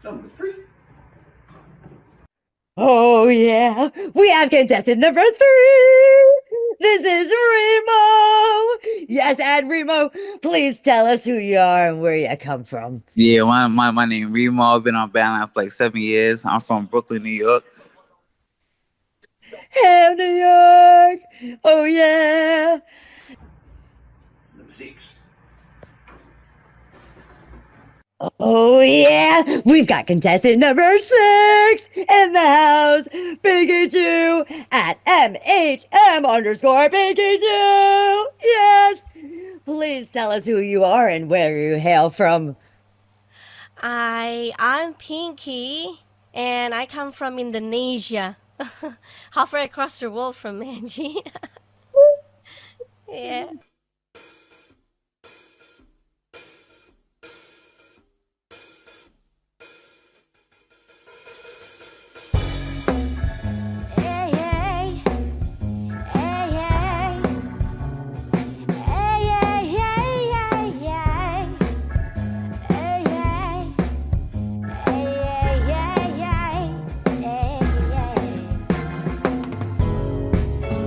Number 3. Oh, yeah. We have contestant number 3. This is Reemo. Yes, and Reemo, please tell us who you are and where you come from. Yeah, my name Reemo. I've been on Bandland for like 7 years. I'm from Brooklyn, New York. Hail New York. Oh, yeah. Number 6. Oh, yeah. We've got contestant number 6 in the house. Pikachu at MHM_Pikachu. Yes. Please tell us who you are and where you hail from. I'm Pinky, and I come from Indonesia, halfway across the world from Angie. Yeah.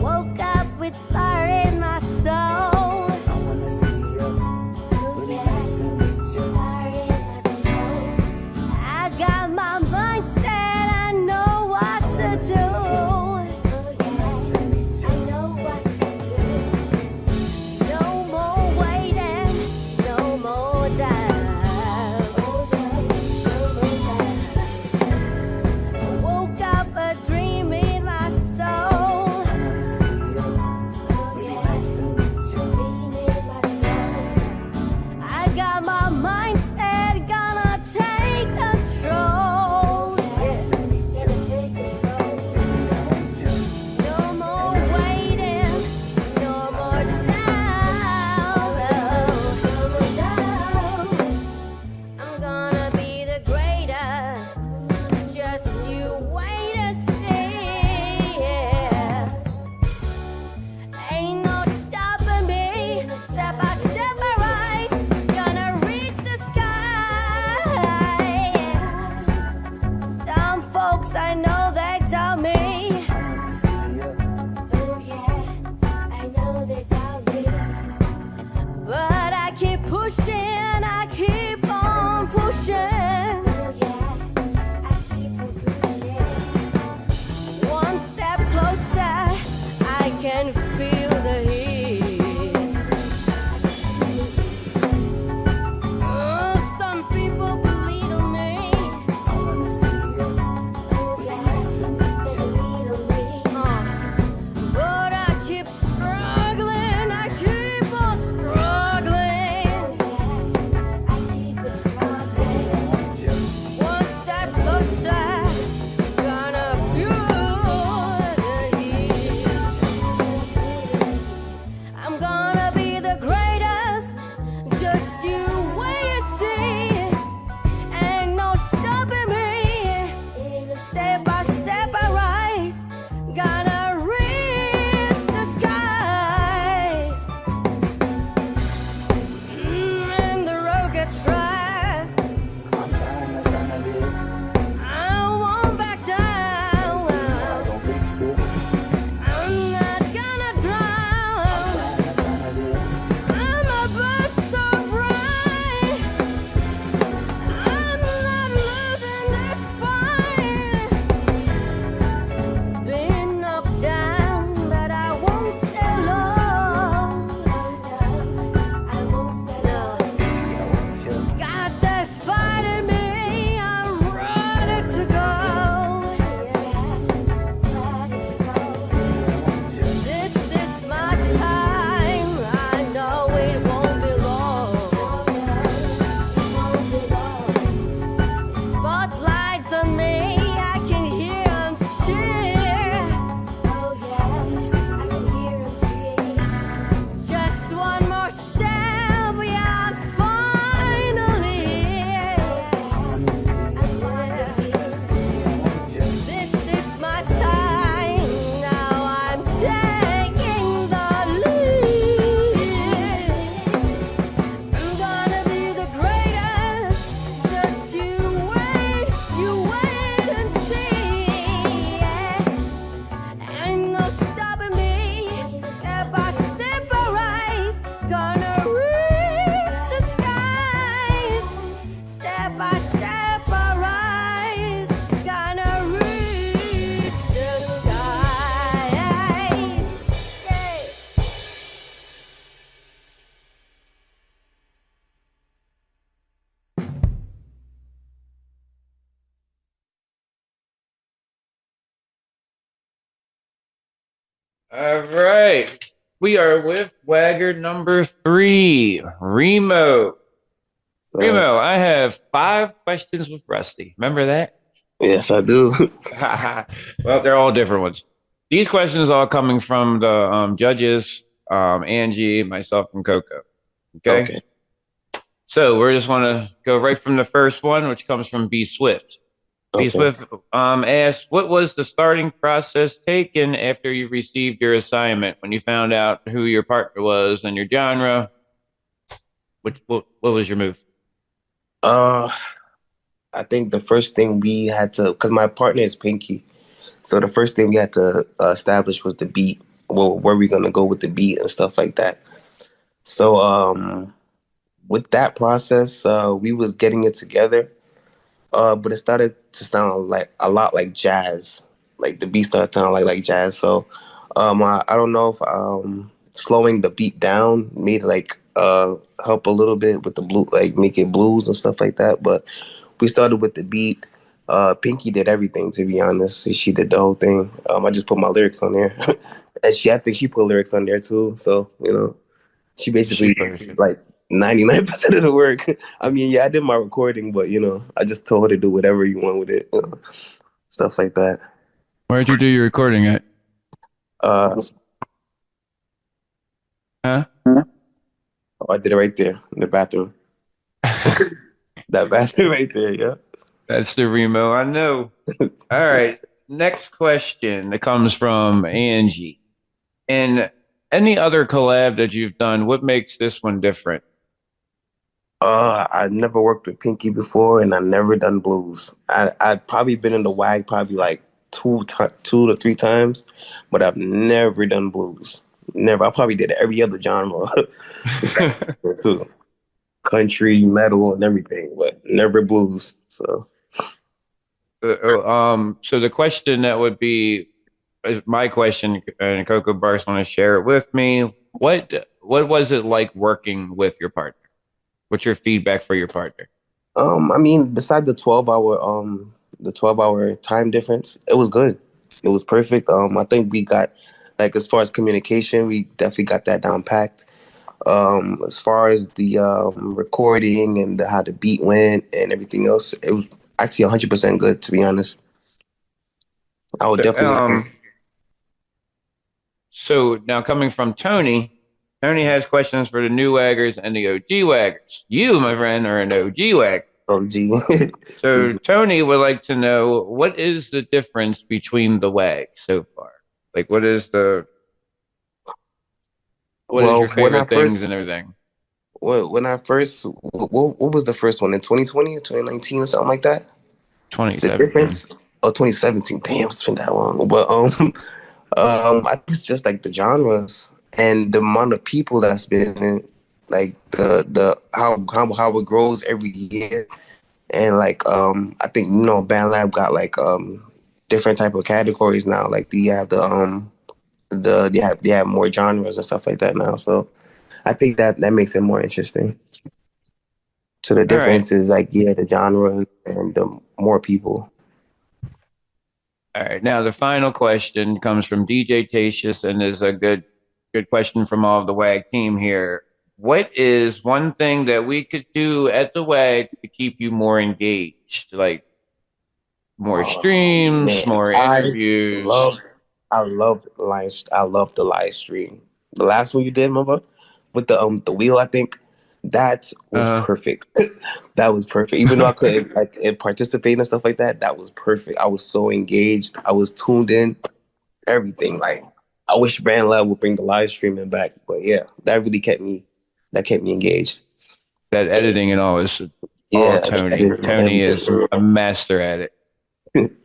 Woke up with fire in my soul. All right. We are with Wagger number 3, Reemo. Reemo, I have 5 questions with Rusty. Remember that? Yes, I do. Well, they're all different ones. These questions are all coming from the judges, Angie, myself, and Coco. Okay. So we're just want to go right from the first one, which comes from B Swift. B Swift asked, "What was the starting process taken after you received your assignment when you found out who your partner was and your genre? What was your move?" I think the first thing we had to, because my partner is Pinky, so the first thing we had to establish was the beat. Well, where we gonna go with the beat and stuff like that. So with that process, we was getting it together, but it started to sound like a lot like jazz. Like the beat started sounding like jazz. So I don't know if slowing the beat down made help a little bit with the blue, like make it blues and stuff like that. But we started with the beat. Pinky did everything, to be honest. She did the whole thing. I just put my lyrics on there. And I think she put lyrics on there too. So, she basically like 99% of the work. I mean, yeah, I did my recording, but I just told her to do whatever you want with it. Stuff like that. Where'd you do your recording at? Huh? Oh, I did it right there in the bathroom. That bathroom right there, yeah. That's the Reemo I know. All right. Next question that comes from Angie. And any other collab that you've done, what makes this one different? I never worked with Pinky before, and I never done blues. I've probably been in the WAG probably like two to three times, but I've never done blues. Never. I probably did every other genre too, country, metal, and everything, but never blues. So, so the question that would be is my question, and Coco Bars want to share it with me. What was it like working with your partner? What's your feedback for your partner? I mean, besides the 12-hour time difference, it was good. It was perfect. I think we got, like, as far as communication, we definitely got that down packed. As far as the recording and how the beat went and everything else, it was actually 100% good, to be honest. I would definitely. So now coming from Tony has questions for the new waggers and the OG waggers. You, my friend, are an OG wagger. OG. So Tony would like to know, what is the difference between the wags so far? Like, what is your favorite things and everything? Well, when I first, what was the first one, in 2020 or 2019 or something like that? 2017. The difference, 2017. Damn, it's been that long. But I think it's just like the genres and the amount of people that's been in it, like the how it grows every year, and like I think BandLab got like different type of categories now. Like they have they have more genres and stuff like that now. So I think that makes it more interesting. So the difference is like the genres and the more people. All right. Now the final question comes from DJ Tatius and is a good question from all of the WAG team here. What is one thing that we could do at the WAG to keep you more engaged? Like more streams, more interviews. I love the live stream. The last one you did, remember? With the wheel, I think. That was perfect. That was perfect. Even though I couldn't participate and stuff like that, that was perfect. I was so engaged. I was tuned in. Everything. Like, I wish BandLab would bring the live streaming back, but yeah, that really kept me engaged. That editing and all is all Tony. Tony is a master at it.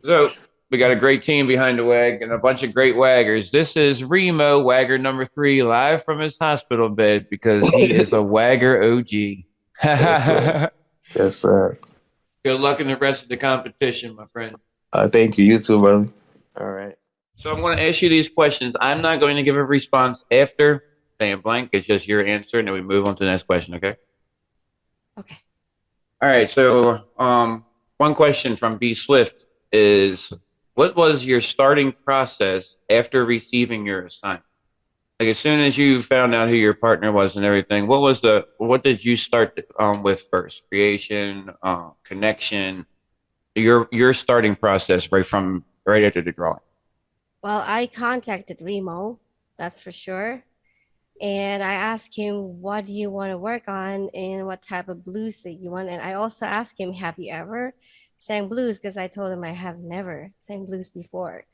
So we got a great team behind the WAG and a bunch of great waggers. This is Reemo, wagger number 3, live from his hospital bed because he is a wagger OG. Yes, sir. Good luck in the rest of the competition, my friend. Thank you. You too, brother. All right. So I'm going to ask you these questions. I'm not going to give a response after saying blank. It's just your answer, and then we move on to the next question, okay? Okay. All right. So one question from B Swift is, what was your starting process after receiving your assignment? Like as soon as you found out who your partner was and everything, what did you start with first? Creation, connection, your starting process right after the drawing. Well, I contacted Reemo, that's for sure. And I asked him, what do you want to work on and what type of blues that you want? And I also asked him, have you ever sang blues? Because I told him I have never sang blues before.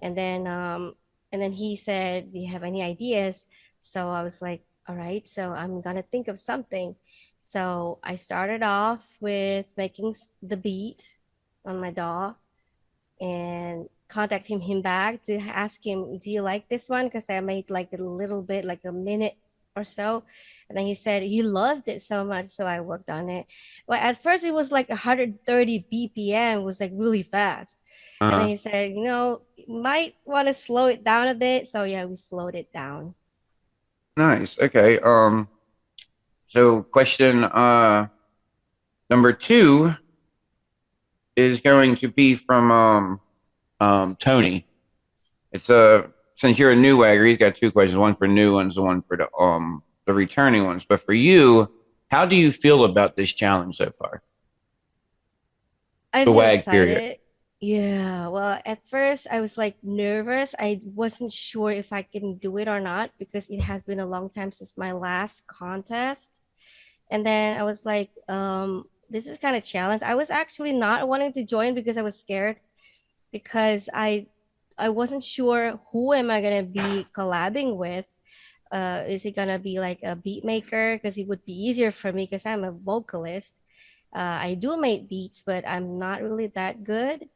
And then he said, do you have any ideas? So I was like, all right, so I'm gonna think of something. So I started off with making the beat on my DAW and contacting him back to ask him, do you like this one? Because I made like a little bit, like a minute or so. And then he said he loved it so much. So I worked on it. Well, at first it was like 130 BPM, it was like really fast. And then he said, you might want to slow it down a bit. So yeah, we slowed it down. Nice. Okay. So question number 2 is going to be from Tony. It's since you're a new wagger, he's got 2 questions, one for new ones and one for the returning ones. But for you, how do you feel about this challenge so far? I The feel WAG excited. period. Yeah, well, at first I was like nervous. I wasn't sure if I can do it or not because it has been a long time since my last contest. And then I was like, this is kind of challenge. I was actually not wanting to join because I was scared because I wasn't sure who am I gonna be collabing with. Is it gonna be like a beat maker? Because it would be easier for me because I'm a vocalist. I do make beats, but I'm not really that good.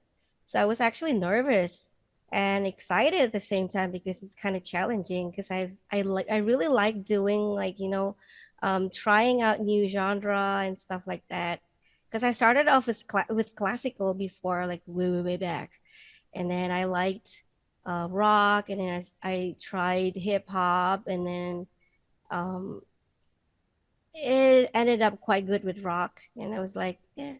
So I was actually nervous and excited at the same time because it's kind of challenging because I really like doing like, trying out new genre and stuff like that. Because I started off with classical before, like way back. And then I liked rock, and then I tried hip hop, and then um, it ended up quite good with rock. And I was like, yeah,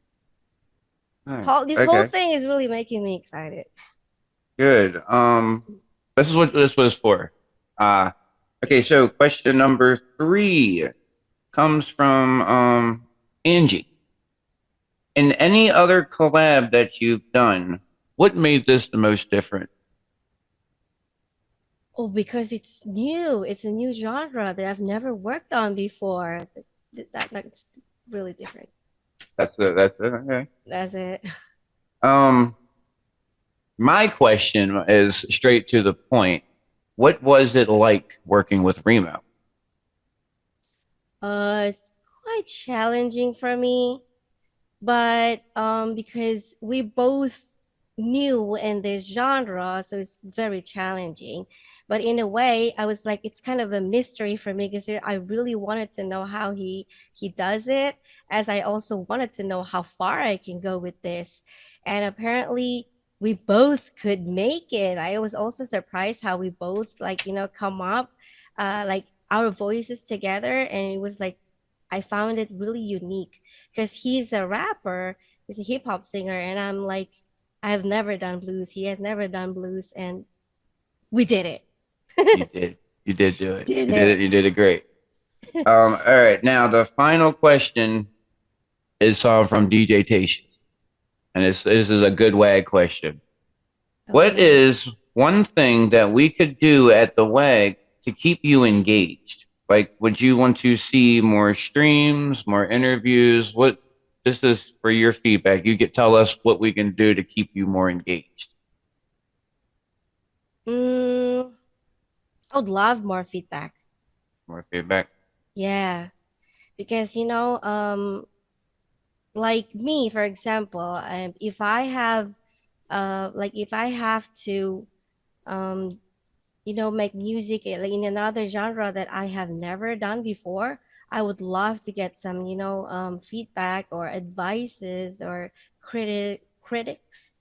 this whole Okay. thing is really making me excited. Good. This is what this was for. Okay, so question number 3 comes from Angie. In any other collab that you've done, what made this the most different? Oh, because it's new. It's a new genre that I've never worked on before. That's really different. That's it. Okay. That's it. My question is straight to the point. What was it like working with Reemo? It's quite challenging for me, but because we both new in this genre, so it's very challenging. But in a way, I was like, it's kind of a mystery for me because I really wanted to know how he does it, as I also wanted to know how far I can go with this. And apparently we both could make it. I was also surprised how we both like, come up like our voices together, and it was like I found it really unique because he's a rapper, he's a hip hop singer, and I'm like, I've never done blues. He has never done blues, and we did it. You did. You did do it. Did You did it. it. You did it great. All right. Now the final question is from DeeJ Tations, and this is a good WAG question. What is one thing that we could do at the WAG to keep you engaged? Like, would you want to see more streams, more interviews? This is for your feedback. You could tell us what we can do to keep you more engaged. I would love more feedback. More feedback. Yeah, because like me, for example, if I have if I have to make music like in another genre that I have never done before, I would love to get some feedback or advices or critics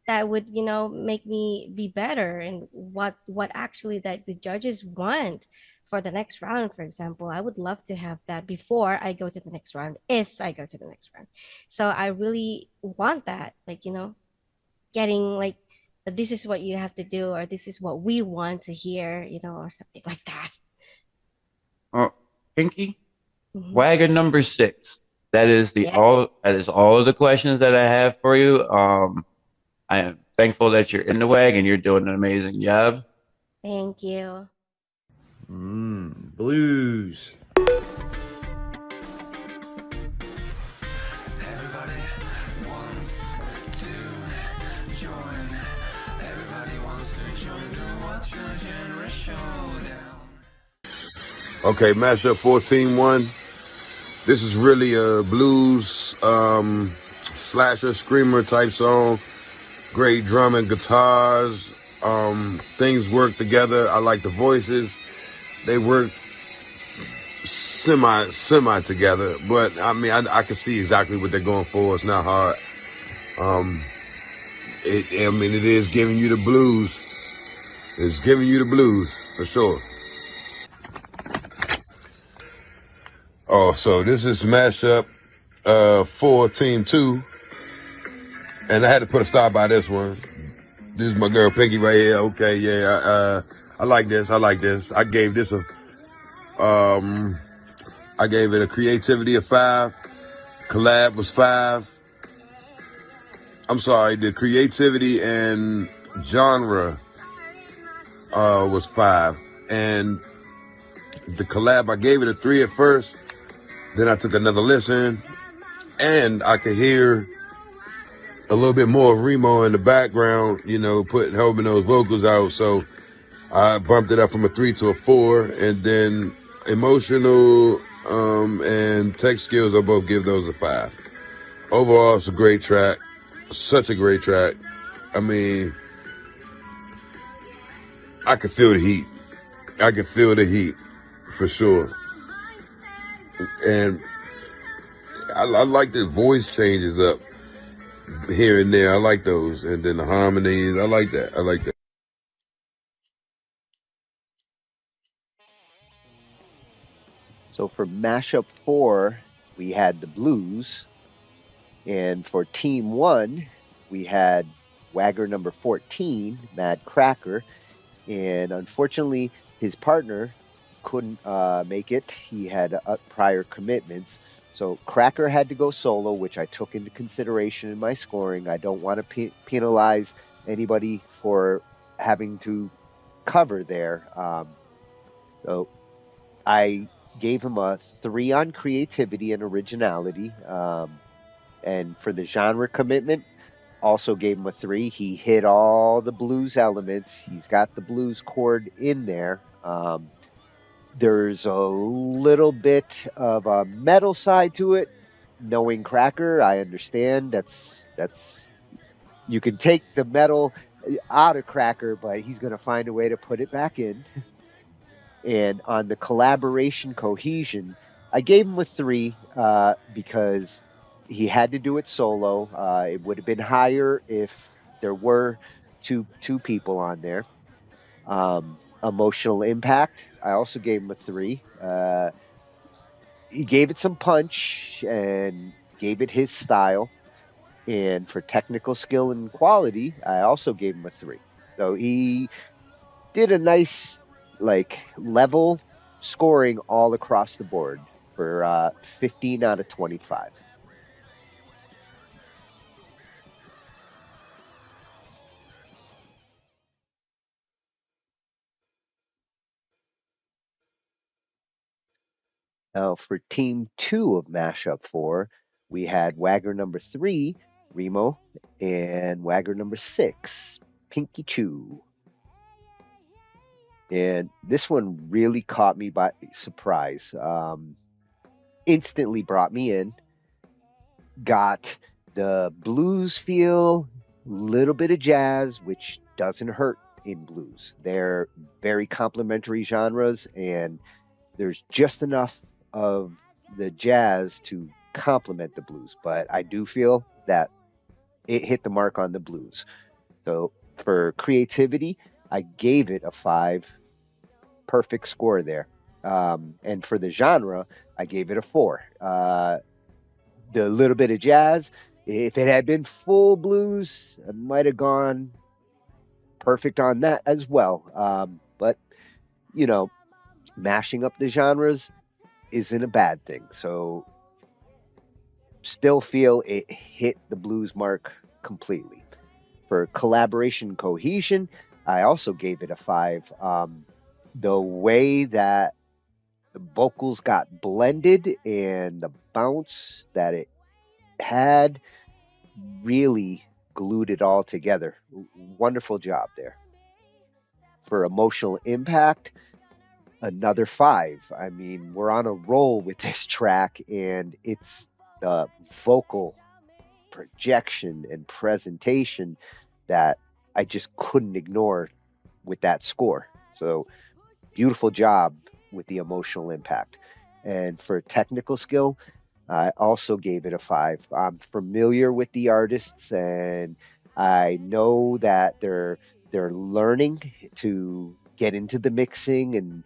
that would make me be better and what actually that the judges want for the next round. For example, I would love to have that before I go to the next round, if I go to the next round. So I really want that, like getting like this is what you have to do, or this is what we want to hear, you know, or something like that. Pinky, Wagger number 6. That is all of the questions that I have for you. I am thankful that you're in the WAG and you're doing an amazing job. Thank you. Blues. Okay, Mashup 14-1. This is really a blues slasher screamer type song. Great drum and guitars. Things work together. I like the voices. They work semi together, but I mean I can see exactly what they're going for. It's not hard. It is giving you the blues. It's giving you the blues for sure. Oh, so this is Mashup 4 Team 2. And I had to put a stop by this one. This is my girl Pinky right here. Okay, yeah, I like this. I gave this I gave it a creativity of 5. Collab was 5. I'm sorry, the creativity and genre was 5. And the collab, I gave it a 3 at first. Then I took another listen, and I could hear a little bit more of Reemo in the background, you know, helping those vocals out. So I bumped it up from a 3 to a 4, and then emotional and tech skills, I both give those a 5. Overall, it's a great track. Such a great track. I mean, I can feel the heat. I can feel the heat for sure. And I like the voice changes up here and there. I like those. And then the harmonies. I like that. So for Mashup 4, we had the blues. And for Team 1, we had Wagger number 14, Mad Cracker. And unfortunately, his partner couldn't make it. He had prior commitments. So Cracker had to go solo, which I took into consideration in my scoring. I don't want to penalize anybody for having to cover there. So I gave him a 3 on creativity and originality. And for the genre commitment, also gave him a 3. He hit all the blues elements. He's got the blues chord in there. There's a little bit of a metal side to it. Knowing Cracker, I understand that's you can take the metal out of Cracker, but he's going to find a way to put it back in. And on the collaboration cohesion, I gave him a 3 because he had to do it solo. It would have been higher if there were two people on there. Emotional impact, I also gave him a 3. He gave it some punch and gave it his style. And for technical skill and quality, I also gave him a 3. So he did a nice level scoring all across the board for 15 out of 25. Now, for Team 2 of Mashup 4, we had Wagger number 3, Reemo, and Wagger number 6, Pinky Chew. And this one really caught me by surprise. Instantly brought me in. Got the blues feel, little bit of jazz, which doesn't hurt in blues. They're very complementary genres, and there's just enough of the jazz to complement the blues. But I do feel that it hit the mark on the blues. So for creativity, I gave it a 5. Perfect score there. And for the genre, I gave it a 4. The little bit of jazz, if it had been full blues, I might have gone perfect on that as well. But, you know, mashing up the genres isn't a bad thing. So still feel it hit the blues mark completely. For collaboration cohesion, I also gave it a 5. The way that the vocals got blended and the bounce that it had really glued it all together. Wonderful job there. For emotional impact, another 5. I mean, we're on a roll with this track, and it's the vocal projection and presentation that I just couldn't ignore with that score. So beautiful job with the emotional impact. And for technical skill, I also gave it a 5. I'm familiar with the artists, and I know that they're learning to get into the mixing and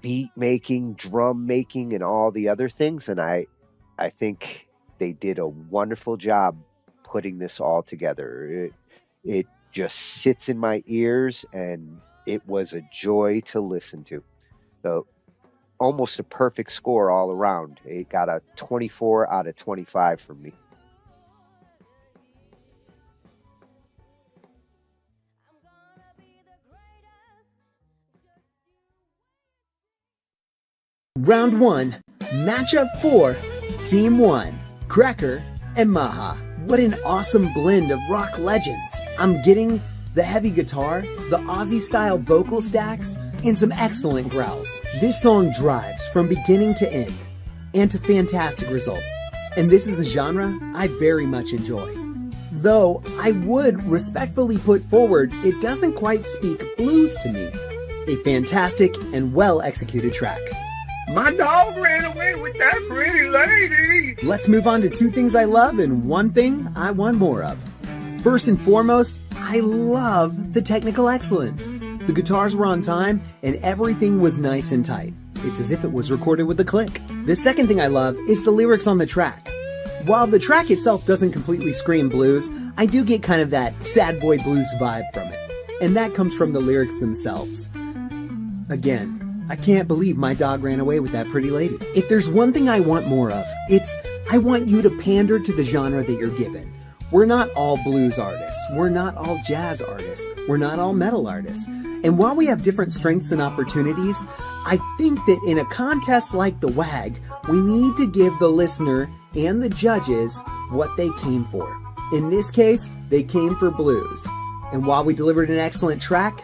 beat making, drum making, and all the other things. And I think they did a wonderful job putting this all together. It just sits in my ears, and it was a joy to listen to. So almost a perfect score all around. It got a 24 out of 25 from me. Round 1, matchup 4, Team 1, Cracker and Maha. What an awesome blend of rock legends. I'm getting the heavy guitar, the Aussie-style vocal stacks, and some excellent growls. This song drives from beginning to end, and to fantastic result. And this is a genre I very much enjoy. Though I would respectfully put forward, it doesn't quite speak blues to me. A fantastic and well-executed track. My dog ran away with that pretty lady. Let's move on to 2 things I love and 1 thing I want more of. First and foremost, I love the technical excellence. The guitars were on time and everything was nice and tight. It's as if it was recorded with a click. The second thing I love is the lyrics on the track. While the track itself doesn't completely scream blues, I do get kind of that sad boy blues vibe from it. And that comes from the lyrics themselves. Again, I can't believe my dog ran away with that pretty lady. If there's one thing I want more of, it's I want you to pander to the genre that you're given. We're not all blues artists. We're not all jazz artists. We're not all metal artists. And while we have different strengths and opportunities, I think that in a contest like the WAG, we need to give the listener and the judges what they came for. In this case, they came for blues. And while we delivered an excellent track,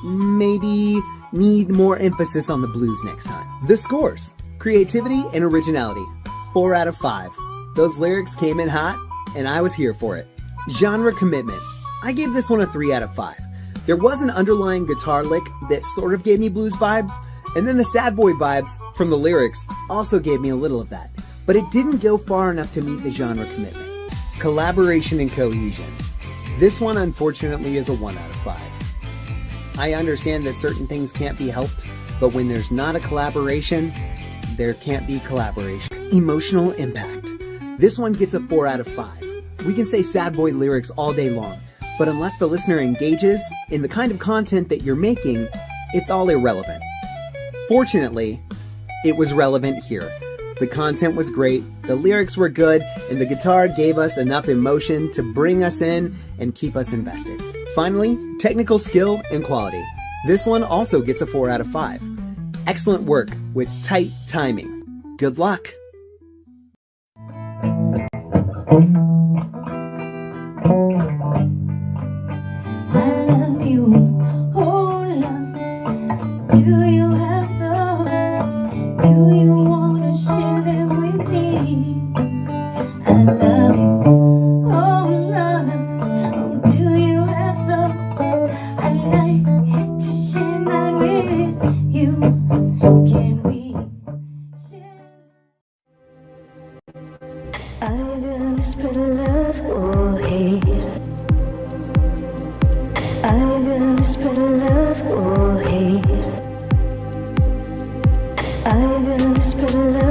maybe need more emphasis on the blues next time. The scores: creativity and originality, 4 out of 5. Those lyrics came in hot, and I was here for it. Genre commitment, I gave this one a 3 out of 5. There was an underlying guitar lick that sort of gave me blues vibes, and then the sad boy vibes from the lyrics also gave me a little of that, but it didn't go far enough to meet the genre commitment. Collaboration and cohesion, this one unfortunately is a 1 out of 5. I understand that certain things can't be helped, but when there's not a collaboration, there can't be collaboration. Emotional impact. This one gets a 4 out of 5. We can say sad boy lyrics all day long, but unless the listener engages in the kind of content that you're making, it's all irrelevant. Fortunately, it was relevant here. The content was great, the lyrics were good, and the guitar gave us enough emotion to bring us in and keep us invested. Finally, technical skill and quality. This one also gets a 4 out of 5. Excellent work with tight timing. Good luck! I love you, oh loves. Do you have thoughts? Do you wanna share them with me? I love you, oh loves. Oh, do you have thoughts? I'd like to share mine with you. Can we share? Are you gonna spread love or hate? Are you gonna spread love or hate? Are you gonna spread love?